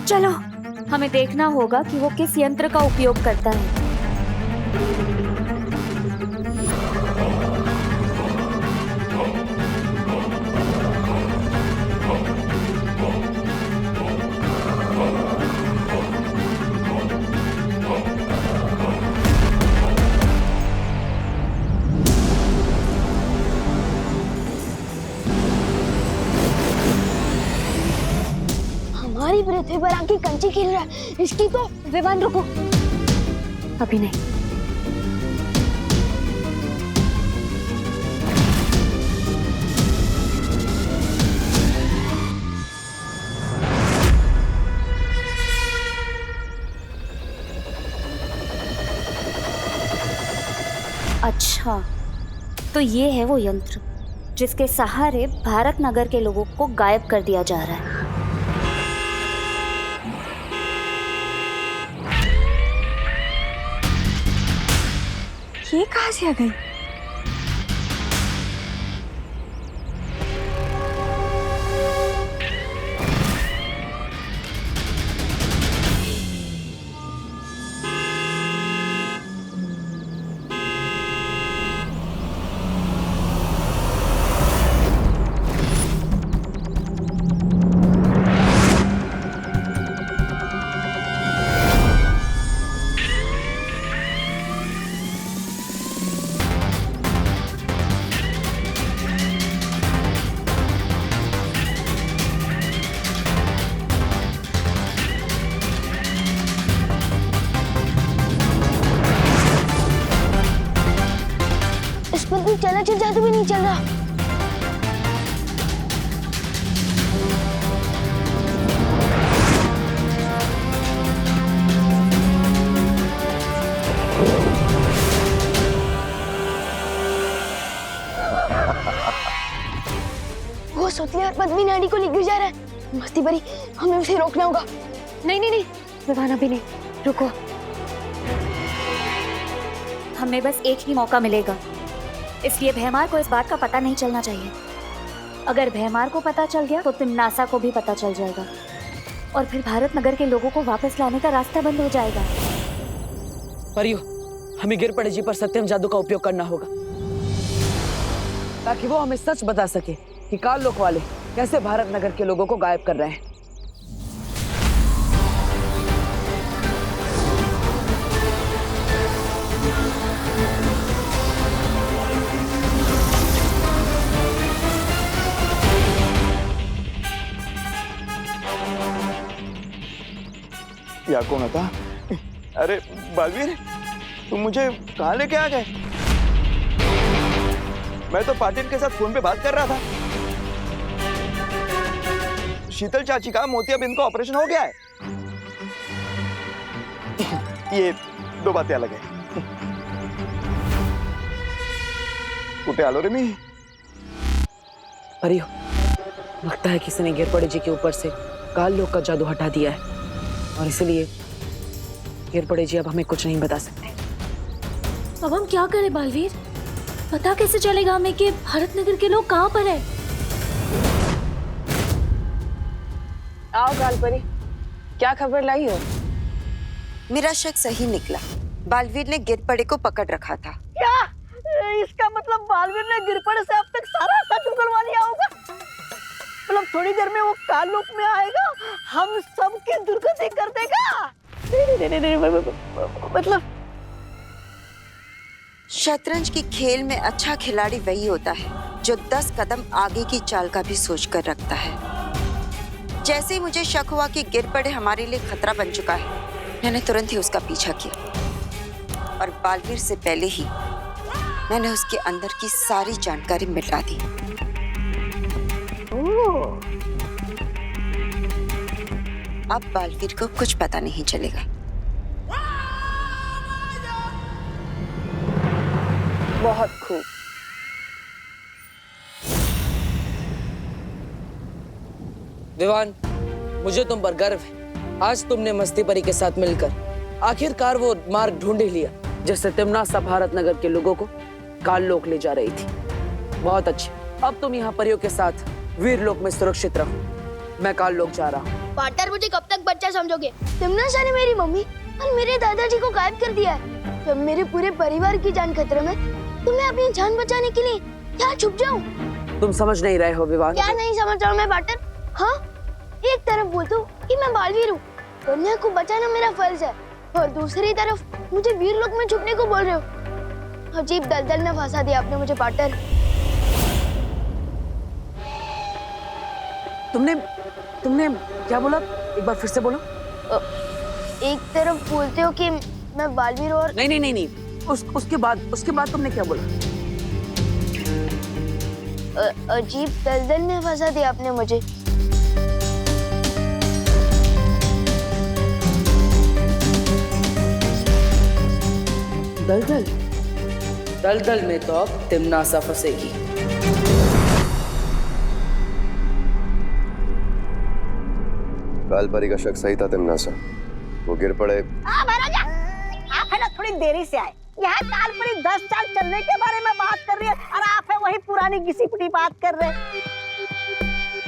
चलो, हमें देखना होगा कि वो किस यंत्र का उपयोग करता है। हमारी पृथ्वी पर आके कंची खेल रहा है, इसकी तो। विवान रुको, अभी नहीं। अच्छा, तो ये है वो यंत्र जिसके सहारे भारत नगर के लोगों को गायब कर दिया जा रहा है। ये कहाँ से आ गई? इसमें चला जादू भी नहीं चल रहा। वो सुतली और पद्मी नाड़ी को लेकर जा रहा है। मस्ती भरी, हमें उसे रोकना होगा। नहीं नहीं नहीं विवान, अभी नहीं, रुको। हमें बस एक ही मौका मिलेगा, इसलिए भैमार को इस बात का पता नहीं चलना चाहिए। अगर भैमार को पता चल गया तो तिम्नासा को भी पता चल जाएगा और फिर भारत नगर के लोगों को वापस लाने का रास्ता बंद हो जाएगा। परियो, हमें गिरपड़े जी पर सत्यम जादू का उपयोग करना होगा ताकि वो हमें सच बता सके कि काल लोक वाले कैसे भारत नगर के लोगों को गायब कर रहे हैं। या कौन था? अरे बालवीर, तुम मुझे कहाँ लेके आ गए? मैं तो पाटिल के साथ फोन पे बात कर रहा था। शीतल चाची का मोतियाबिंद का ऑपरेशन हो गया है। ये दो बातें अलग है। कुटे आलो रे मी। परियो, लगता है किसी ने गिरपड़े जी के ऊपर से काल लोक का जादू हटा दिया है और इसलिए गिरपड़े जी अब हमें कुछ नहीं बता सकते। अब हम क्या करें बालवीर? पता कैसे चलेगा हमें कि भारत नगर के लोग कहाँ पर है? आओ गालपरी, क्या खबर लाई हो? मेरा शक सही निकला। बालवीर ने गिरपड़े को पकड़ रखा था। क्या? इसका मतलब बालवीर ने गिरपड़े से अब तक सारा सच उगलवा लिया होगा। मतलब थोड़ी देर में वो काल लोक में आएगा, हम सबकी दुर्गति कर देगा। नहीं, मतलब शतरंज की खेल में अच्छा खिलाड़ी वही होता है जो 10 कदम आगे की चाल का भी सोच कर रखता है। जैसे ही मुझे शक हुआ कि गिरपड़े हमारे लिए खतरा बन चुका है, मैंने तुरंत ही उसका पीछा किया और बालवीर से पहले ही मैंने उसके अंदर की सारी जानकारी मिटा दी। अब बालवीर को कुछ पता नहीं चलेगा। बहुत खूब। विवान, मुझे तुम पर गर्व है। आज तुमने मस्ती परी के साथ मिलकर आखिरकार वो मार्ग ढूंढ ही लिया जिससे तिम्नासा भारत नगर के लोगों को काल लोक ले जा रही थी। बहुत अच्छे, अब तुम यहाँ परियों के साथ वीर लोक में सुरक्षित रहो। मैं काल लोक जा रहा हूँ। पार्टनर मुझे कब तक बच्चा समझोगे? तिमनासा ने मेरी मम्मी और मेरे दादाजी को गायब कर दिया है। जब मेरे पूरे परिवार की जान खतरे में, तो मैं अपनी जान बचाने के लिए क्या छुप जाऊं? तुम समझ नहीं रहे हो विवान। क्या नहीं समझ रहा हूँ मैं पार्टनर? हाँ, एक तरफ बोलता हूँ कि मैं बालवीर हूँ, कन्या को बचाना मेरा फर्ज है, और दूसरी तरफ मुझे वीरलोक में छुपने को बोल रहे हो। अजीब दलदल में फंसा दिया आपने मुझे पार्टनर। तुमने क्या बोला? एक बार फिर से बोलो। एक तरफ बोलते हो कि मैं बालवीर और नहीं। उसके बाद तुमने क्या बोला? अजीब दलदल में फंसा दिया आपने मुझे। दलदल में तो अब तिमनासा फंसेगी। कालपरी का शक सही था तिमनासा, वो गिर पड़े। महाराजा, आप है ना थोड़ी देरी से आए। यहाँ कालपरी 10 साल चलने के बारे में बात कर रही है और आप है वही पुरानी घिसी पिटी बात कर रहे हैं।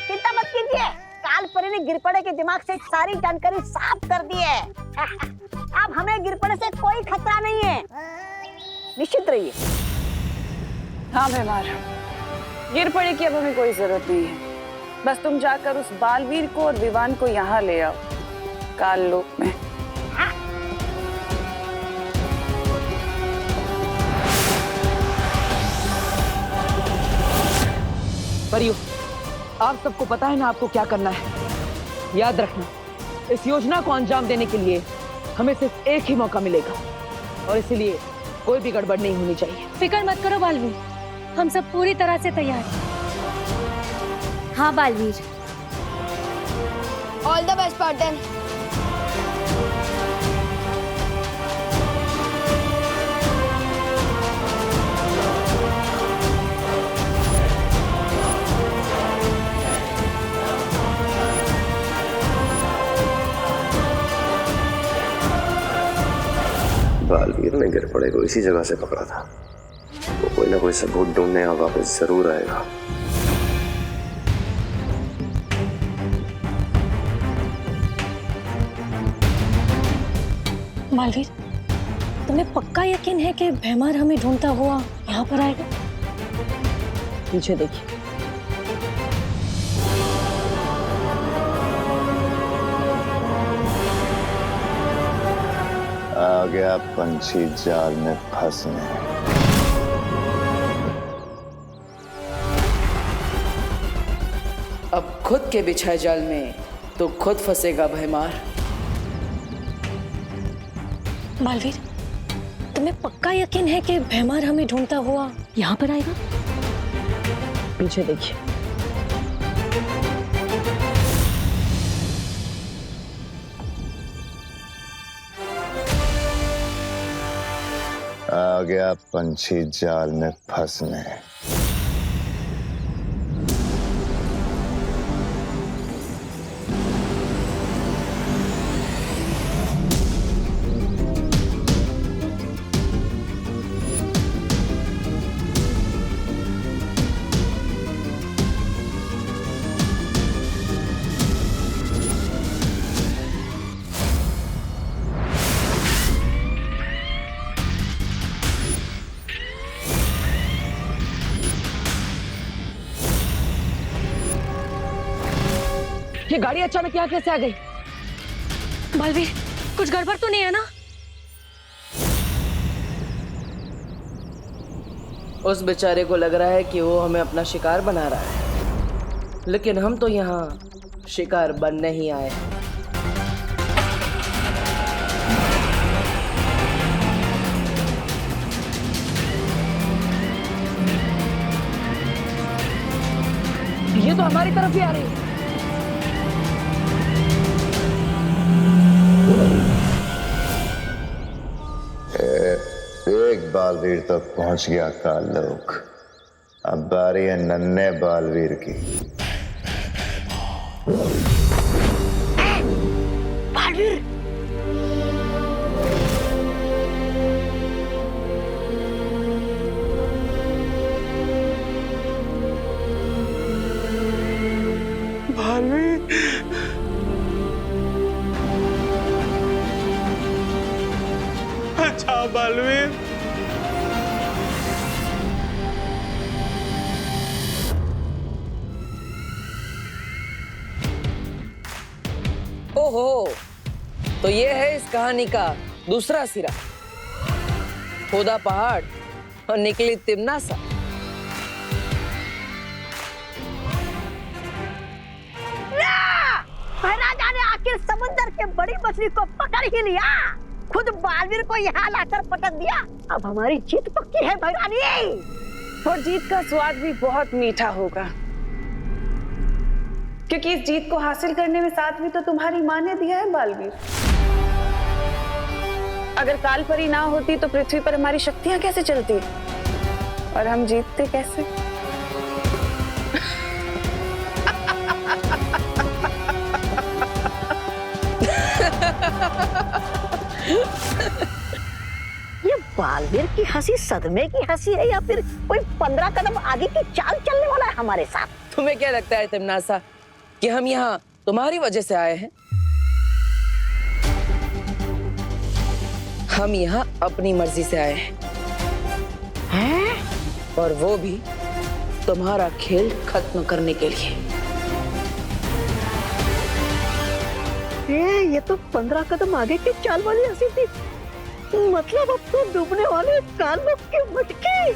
चिंता मत कीजिए, कालपरी ने गिरपड़े के दिमाग से सारी जानकारी साफ कर दी है। अब हमें गिरपड़े से कोई खतरा नहीं है, निश्चित रहिए। हाँ भैमार, गिरपड़े की अब हमें कोई जरूरत नहीं है। बस तुम जाकर उस बालवीर को और विवान को यहाँ ले आओ, काल लोक में। परियो, आप सबको पता है ना आपको क्या करना है। याद रखना, इस योजना को अंजाम देने के लिए हमें सिर्फ एक ही मौका मिलेगा, और इसलिए कोई भी गड़बड़ नहीं होनी चाहिए। फिक्र मत करो बालवीर, हम सब पूरी तरह से तैयार हैं। हाँ Baalveer, all the best partner. Baalveer ने गिरपड़े को इसी जगह से पकड़ा था, वो कोई ना कोई सबूत ढूंढने यहाँ वापस जरूर आएगा। बालवीर, तुम्हें पक्का यकीन है कि भैमार हमें ढूंढता हुआ यहाँ पर आएगा? पीछे देखिए। आ गया पंछी जाल में फंसने। अब खुद के बिछाए जाल में तो खुद फंसेगा भैमार। बालवीर, तुम्हें पक्का यकीन है कि भैमार हमें ढूंढता हुआ यहाँ पर आएगा? पीछे देखिए। आ गया पंछी जाल में फंसने। ये गाड़ी अचानक यहाँ कैसे आ गई? बालवीर, कुछ गड़बड़ तो नहीं है ना? उस बेचारे को लग रहा है कि वो हमें अपना शिकार बना रहा है, लेकिन हम तो यहाँ शिकार बनने ही आए। ये तो हमारी तरफ ही आ रही है। एक बालवीर तक पहुंच गया काल लोक, अब बारी है नन्हे बालवीर की। बालवीर, बालवीर जाओ बालवीर। ओहो, तो ये है इस कहानी का दूसरा सिरा। खोदा पहाड़ और निकली तिमनासा। महाराजा ने आखिर समुद्र के बड़ी मछली को पकड़ ही लिया, खुद बालवीर को यहाँ लाकर पटक दिया। अब हमारी जीत पक्की है भैरानी। और जीत का स्वाद भी बहुत मीठा होगा, क्योंकि इस जीत को हासिल करने में साथ भी तो तुम्हारी माँ ने दिया है बालवीर। अगर कालपरी ना होती तो पृथ्वी पर हमारी शक्तियां कैसे चलती और हम जीतते कैसे? ये बालवीर की हंसी सदमे की हंसी है या फिर कोई 15 कदम आगे की चाल चलने वाला है हमारे साथ? तुम्हें क्या लगता है तिमनासा कि हम यहाँ तुम्हारी वजह से आए हैं? हम यहाँ अपनी मर्जी से आए हैं, और वो भी तुम्हारा खेल खत्म करने के लिए। ये तो 15 कदम आगे की चाल वाली हंसी थी। मतलब अब तो डूबने वाले कानों की मटकी।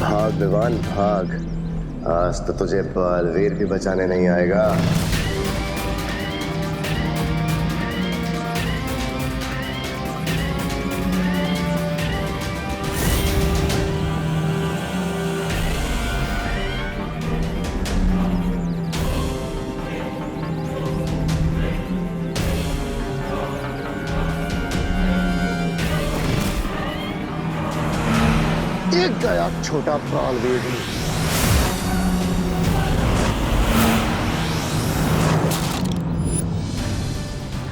भाग विवान भाग, आज तो तुझे बालवीर भी बचाने नहीं आएगा। एक गया छोटा बालवीर भी।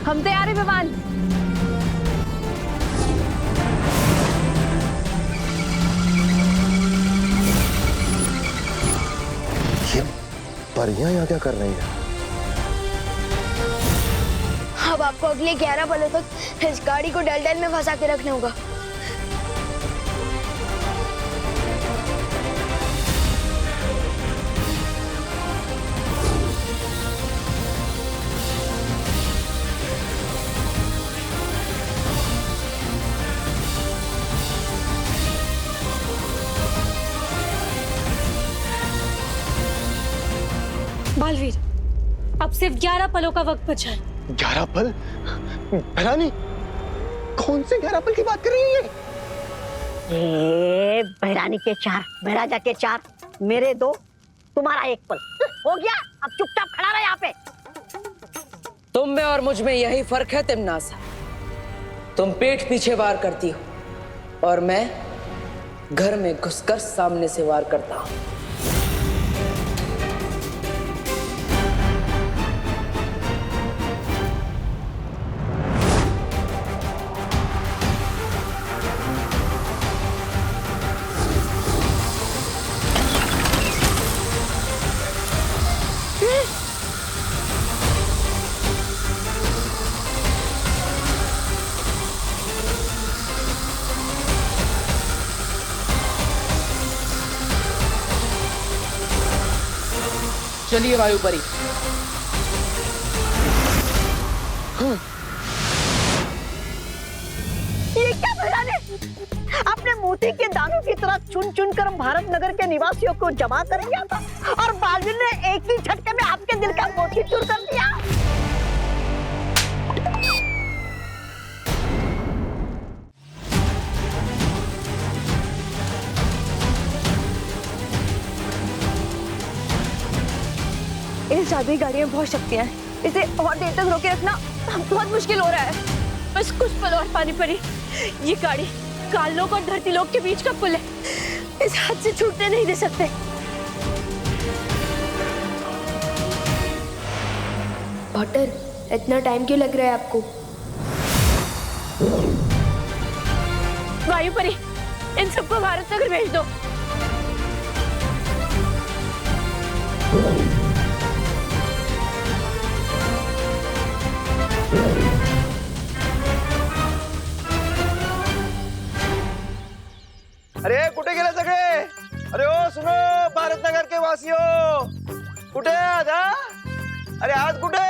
हम तैयार हैं विवान। ये परियां यहाँ क्या कर रही है? अब आपको अगले 11 पलों तक इस गाड़ी को डल में फंसा के रखना होगा। बालवीर, अब सिर्फ 11 पलों का वक्त बचा है। 11 पल? भैरानी, कौन से 11 पल की बात कर रही है? भैरानी के 4, महाराजा के 4, मेरे 2, तुम्हारा 1 पल हो गया। अब चुपचाप खड़ा रहे यहाँ पे। तुम में और मुझ में यही फर्क है तिमनासा। तुम पीठ पीछे वार करती हो और मैं घर में घुसकर सामने से वार करता हूं। चलिए वायुपरी। ये क्या भैरानी? अपने मोती के दानों की तरह चुन चुन कर भारत नगर के निवासियों को जमा कर दिया था, और बालवीर ने एक ही झटके में आपके दिल का मोती चूर कर दिया। इस जादुई गाड़ी में बहुत शक्तियां हैं। इसे और देर तक रोके रखना बहुत मुश्किल हो रहा है। बस कुछ पल और पानी पड़ी। ये गाड़ी काल लोक और धरती लोक के बीच का पुल है, इस हाथ से छूटने नहीं दे सकते। पॉटर, इतना टाइम क्यों लग रहा है आपको? वायु परी, इन सबको भारत नगर भेज दो। अरे कुठे गेले सगळे? अरे ओ सुनो भारत नगर के वासियों, कुठे आज हा? अरे आज कुठे?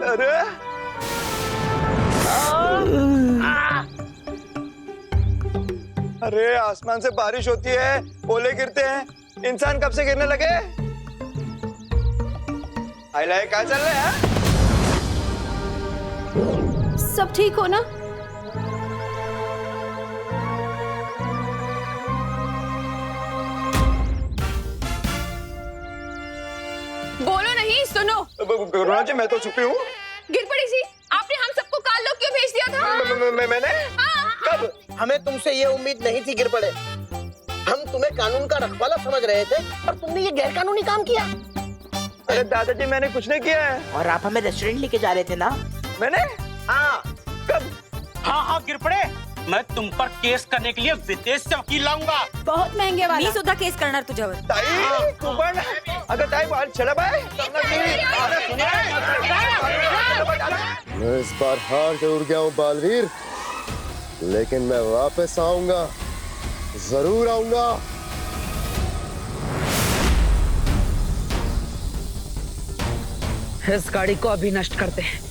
अरे अरे आसमान से बारिश होती है, ओले गिरते हैं, इंसान कब से गिरने लगे? आइला क्या चल रहा है? सब ठीक हो ना? बोलो नहीं, सुनो। करुणा जी, मैं तो छुपी हूँ। गिर पड़ी सी, आपने हम सबको काल लोक क्यों भेज दिया था? मैंने? कब? हमें तुमसे ये उम्मीद नहीं थी गिर पड़े। हम तुम्हें कानून का रखवाला समझ रहे थे और तुमने ये गैर कानूनी काम किया। अरे दादाजी, मैंने कुछ नहीं किया है। और आप हमें रेस्टोरेंट लेके जा रहे थे ना? मैंने? हाँ। कब? हाँ गिर पड़े, मैं तुम पर केस करने के लिए विदेश से वकील लाऊंगा। बहुत महंगे वाला। मी सुद्धा केस करणार तुझ्यावर। ताई, तू पण? अगं ताई, बाल चला बाय। मैं इस बार हार जरूर गया हूँ बालवीर, लेकिन मैं वापस आऊंगा, जरूर आऊंगा। इस गाड़ी को अभी नष्ट करते हैं।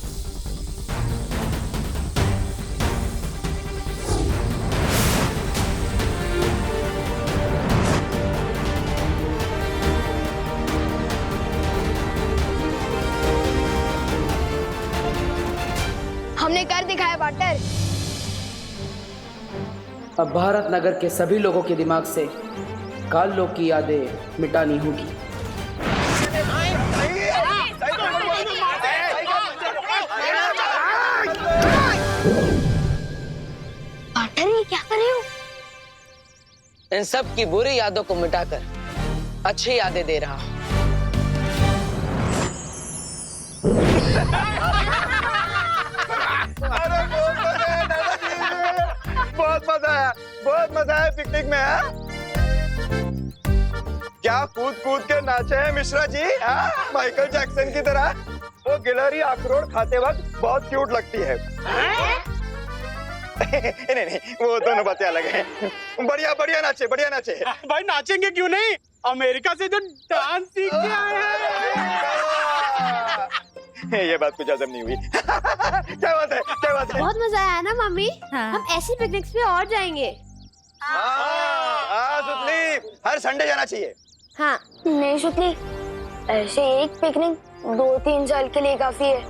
हमने कर दिखाया पॉटर। अब भारत नगर के सभी लोगों के दिमाग से काल लोक की यादें मिटानी होगी। पॉटर, ये क्या कर रहे हो? इन सब की बुरी यादों को मिटाकर अच्छी यादें दे रहा हूं। बहुत मजा आया पिकनिक में। हा? क्या कूद कूद के नाचे हैं मिश्रा जी, हा? माइकल जैक्सन की तरह। वो गिलहरी अखरोट खाते वक्त बहुत क्यूट लगती है। नहीं, वो दोनों बातें अलग हैं। बढ़िया बढ़िया नाचे, बढ़िया नाचे। भाई नाचेंगे क्यों नहीं, अमेरिका से जो डांस सीख के आए हैं। ये बात कुछ हजम नहीं हुई। क्या बात है, क्या बात है? बहुत मजा आया ना मम्मी? हम ऐसी पिकनिक्स पे और जाएंगे। सुतली, हर संडे जाना चाहिए। हाँ। नहीं सुतली, ऐसे एक पिकनिक 2-3 साल के लिए काफी है।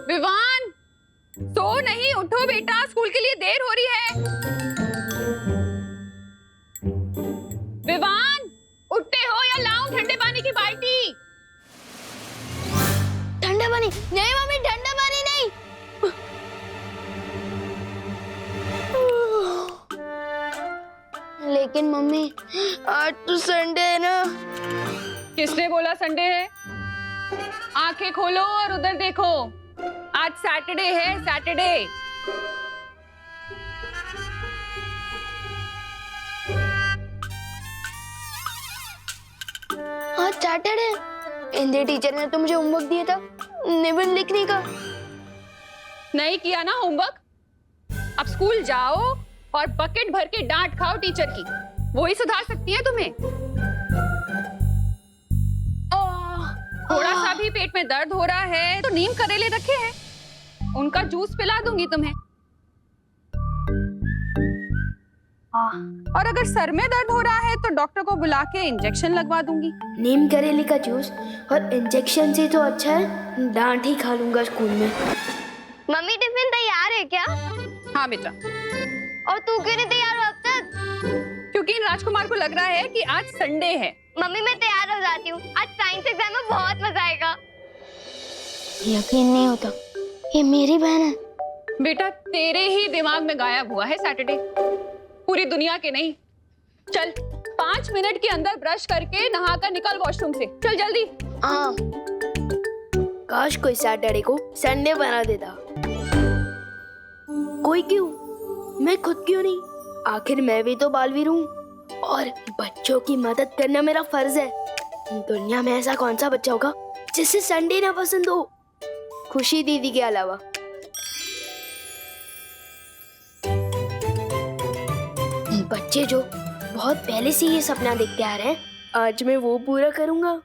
विवान, सो नहीं, उठो बेटा, स्कूल के लिए देर हो रही है। विवान, उठते हो या लाऊं ठंडे पानी की बाल्टी? ठंडा पानी नहीं मम्मी, ठंडा पानी नहीं। लेकिन मम्मी, आज तो संडे है ना। किसने बोला संडे है? आंखें खोलो और उधर देखो, आज सैटरडे है, सैटरडे। आज सैटरडे। हिंदी टीचर ने तो मुझे होमवर्क दिया था निबंध लिखने का। नहीं किया ना होमवर्क? अब स्कूल जाओ और बकेट भर के डांट खाओ टीचर की, वो ही सुधार सकती है तुम्हें। थोड़ा सा भी पेट में दर्द हो रहा है तो नीम करेले रखे हैं, उनका जूस पिला दूंगी तुम्हें। और अगर सर में दर्द हो रहा है तो डॉक्टर को बुला के इंजेक्शन लगवा दूंगी। नीम करेले का जूस और इंजेक्शन से तो अच्छा है डांट ही खा लूंगा स्कूल में। मम्मी टिफिन तैयार है क्या? हाँ बेटा। और तू क्यों नहीं तैयार हो अब तक? क्योंकि राजकुमार को लग रहा है कि आज संडे है। मम्मी मैं तैयार हो जाती हूँ, आज साइंस एग्जाम में बहुत मजा आएगा। यकीन नहीं होता, ये मेरी बहन है। बेटा तेरे ही दिमाग में गायब हुआ है सैटरडे, पूरी दुनिया के नहीं। चल 5 मिनट के अंदर ब्रश करके नहा कर निकल वॉशरूम से, चल जल्दी। हाँ, काश कोई सैटरडे को संडे बना देता। कोई क्यों, मैं खुद क्यों नहीं? आखिर मैं भी तो बालवीर हूँ और बच्चों की मदद करना मेरा फर्ज है। दुनिया में ऐसा कौन सा बच्चा होगा जिसे संडे ना पसंद हो, खुशी दीदी के अलावा। बच्चे जो बहुत पहले से ये सपना देखते आ रहे हैं, आज मैं वो पूरा करूंगा।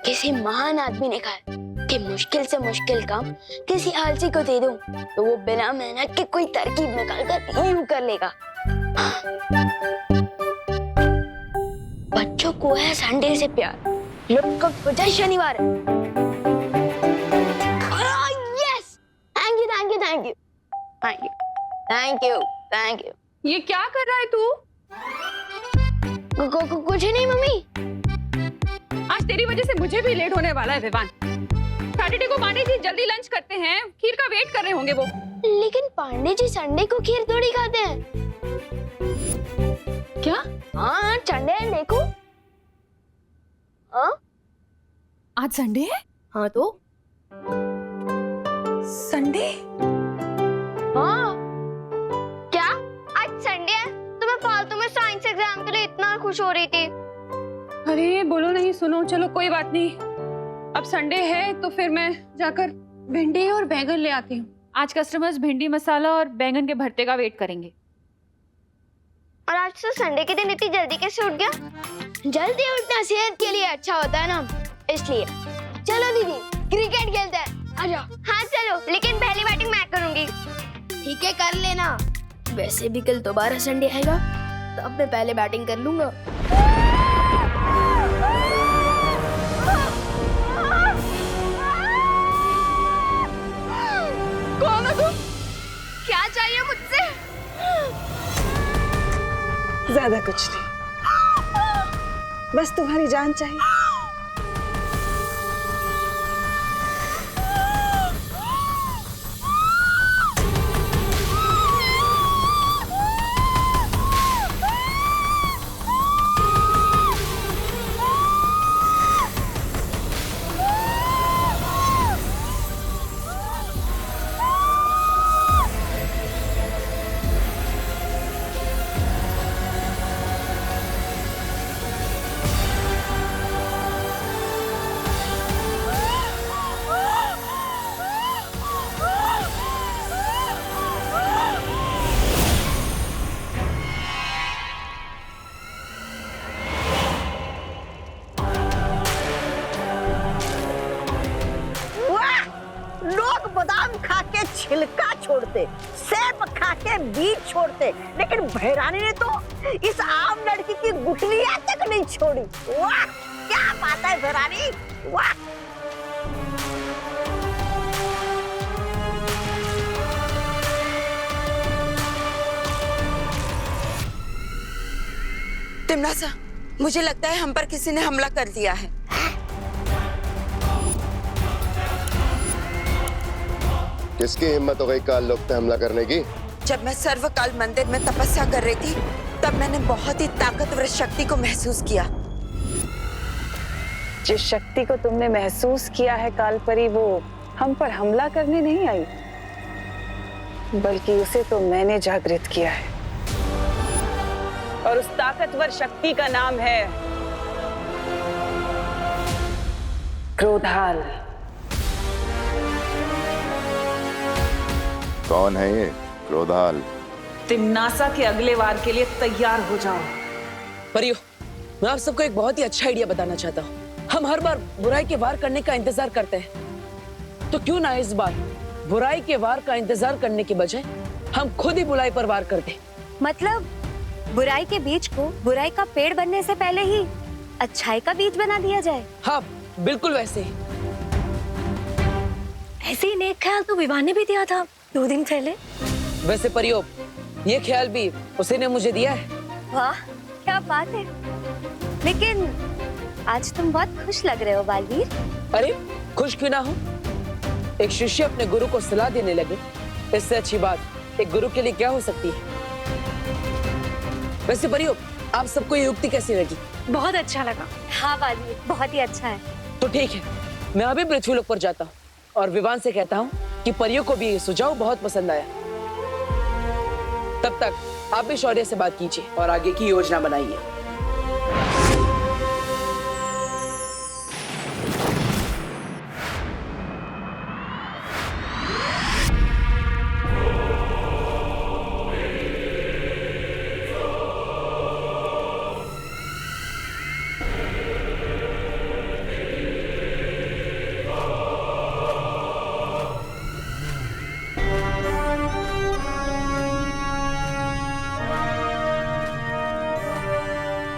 किसी महान आदमी ने कहा कि मुश्किल से मुश्किल काम किसी आलसी को दे दूं तो वो बिना मेहनत के कोई तरकीब निकालकर यूं कर लेगा। बच्चों को है संडे से प्यार, लोग का वजह शनिवार है। Yes, thank you thank you thank you thank you thank you thank you. ये क्या कर रहा है तू? कुछ नहीं मम्मी। आज तेरी वजह से मुझे भी लेट होने वाला है विवान। सैटरडे को पांडे जी जल्दी लंच करते हैं, खीर का वेट कर रहे होंगे वो। लेकिन पांडे जी संडे को खीर थोड़ी खाते हैं। क्या? हाँ संडे है, देखो। हाँ आज संडे है? हाँ तो संडे? हाँ क्या आज संडे है? तो मैं फालतू में साइंस एग्जाम के लिए इतना खुश हो रही थी। अरे बोलो नहीं, सुनो, चलो कोई बात नहीं। अब संडे है तो फिर मैं जाकर भिंडी और बैंगन ले आती हूँ। आज कस्टमर्स भिंडी मसाला और बैंगन के भरते का वेट करेंगे। और आज तो संडे के दिन इतनी जल्दी कैसे उठ गया? जल्दी उठना सेहत के लिए अच्छा होता है ना, इसलिए। चलो दीदी क्रिकेट खेलते हैं, आजा। हाँ चलो, लेकिन पहली बैटिंग मैं करूंगी। ठीक है कर लेना। वैसे भी कल दोबारा संडे आएगा तो अब मैं पहले बैटिंग कर लूंगा। कौन हो तुम? क्या चाहिए मुझसे? ज्यादा कुछ नहीं, बस तुम्हारी जान चाहिए। बादाम खा के छिलका छोड़ते, सेब खा के बीज छोड़ते, लेकिन भैरानी ने तो इस आम लड़की की गुठलियां तक नहीं छोड़ी। वाह क्या बात है भैरानी, वाह। तिमनासा, मुझे लगता है हम पर किसी ने हमला कर दिया है। किसकी हिम्मत हो गई काल लोक पे हमला करने की? जब मैं सर्वकाल मंदिर में तपस्या कर रही थी तब मैंने बहुत ही ताकतवर शक्ति को महसूस किया। जिस शक्ति को तुमने महसूस किया है कालपरी, वो हम पर हमला करने नहीं आई, बल्कि उसे तो मैंने जागृत किया है। और उस ताकतवर शक्ति का नाम है क्रोधाल। कौन है ये क्रोधाल? तिमनासा के अगले वार के लिए तैयार हो जाओ। परियो, मैं आप सबको एक बहुत ही अच्छा आइडिया बताना चाहता हूँ। हम हर बार बुराई के वार करने का इंतजार करते हैं, तो क्यों ना इस बार बुराई के वार का इंतजार करने के बजाय हम खुद ही बुराई पर वार कर दें। मतलब बुराई के बीज को बुराई का पेड़ बनने से पहले ही अच्छाई का बीज बना दिया जाए। हाँ बिल्कुल वैसे ही। ऐसे ही नेक ख्याल तो विवान ने भी दिया था 2 दिन पहले। वैसे परियो, ये ख्याल भी उसी ने मुझे दिया है। वाह क्या बात है। लेकिन आज तुम बहुत खुश लग रहे हो बालवीर। अरे खुश क्यों ना हो, एक शिष्य अपने गुरु को सलाह देने लगे, इससे अच्छी बात एक गुरु के लिए क्या हो सकती है। वैसे परियो, आप सबको ये युक्ति कैसी लगी? बहुत अच्छा लगा। हाँ बालवीर बहुत ही अच्छा है। तो ठीक है, मैं अभी पृथ्वीलोक पर जाता हूँ और विवान से कहता हूँ कि परियों को भी ये सुझाव बहुत पसंद आया। तब तक आप भी शौर्य से बात कीजिए और आगे की योजना बनाइए।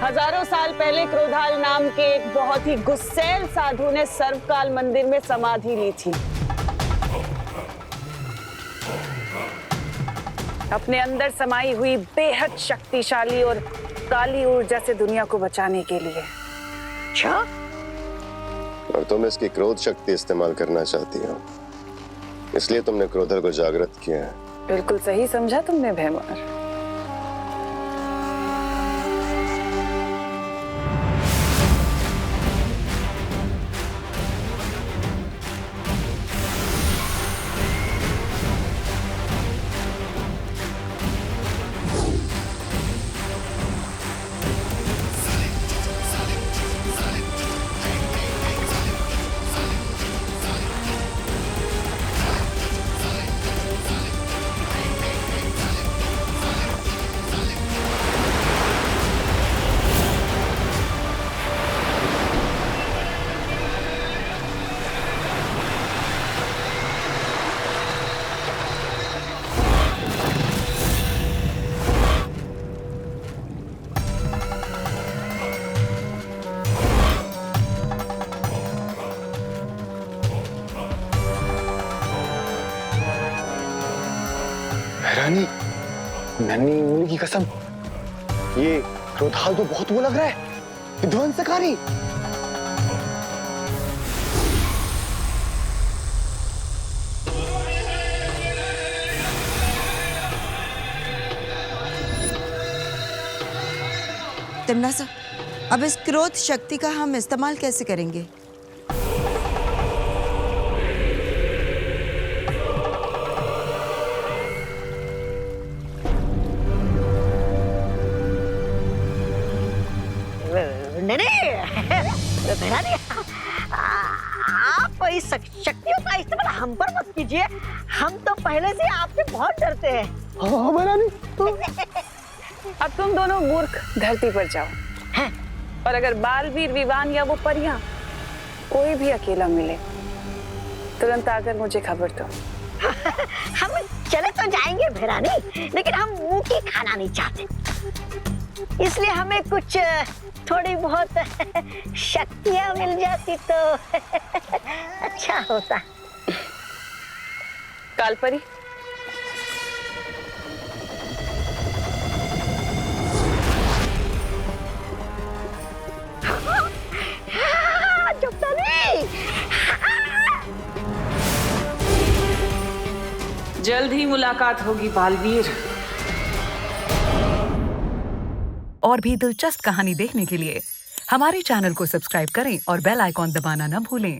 हजारों साल पहले क्रोधाल नाम के एक बहुत ही गुस्सैल साधु ने सर्वकाल मंदिर में समाधि ली थी। अपने अंदर समाई हुई बेहद शक्तिशाली और काली ऊर्जा से दुनिया को बचाने के लिए। अच्छा? और तुम इसकी क्रोध शक्ति इस्तेमाल करना चाहती हो, इसलिए तुमने क्रोधल को जागृत किया है। बिल्कुल सही समझा तुमने भैमार। रानी, नन्ही उंगली की कसम, ये क्रोधाल तो बहुत वो लग रहा है, विध्वंसकारी। तिमनासा, अब इस क्रोध शक्ति का हम इस्तेमाल कैसे करेंगे? नहीं, आप इस शक्तियों का इस्तेमाल हम पर मत कीजिए, हम तो पहले से आपसे बहुत डरते हैं। अब तुम दोनों मूर्ख धरती पर जाओ, और अगर बालवीर, विवान या वो परियां कोई भी अकेला मिले, तुरंत आकर मुझे खबर दो। हम चले तो जाएंगे भैरानी, लेकिन हम मुंह की खाना नहीं चाहते, इसलिए हमें कुछ थोड़ी बहुत शक्तियां मिल जाती तो अच्छा होता। कालपरी, जल्द ही मुलाकात होगी बालवीर। और भी दिलचस्प कहानी देखने के लिए हमारे चैनल को सब्सक्राइब करें और बेल आइकॉन दबाना न भूलें।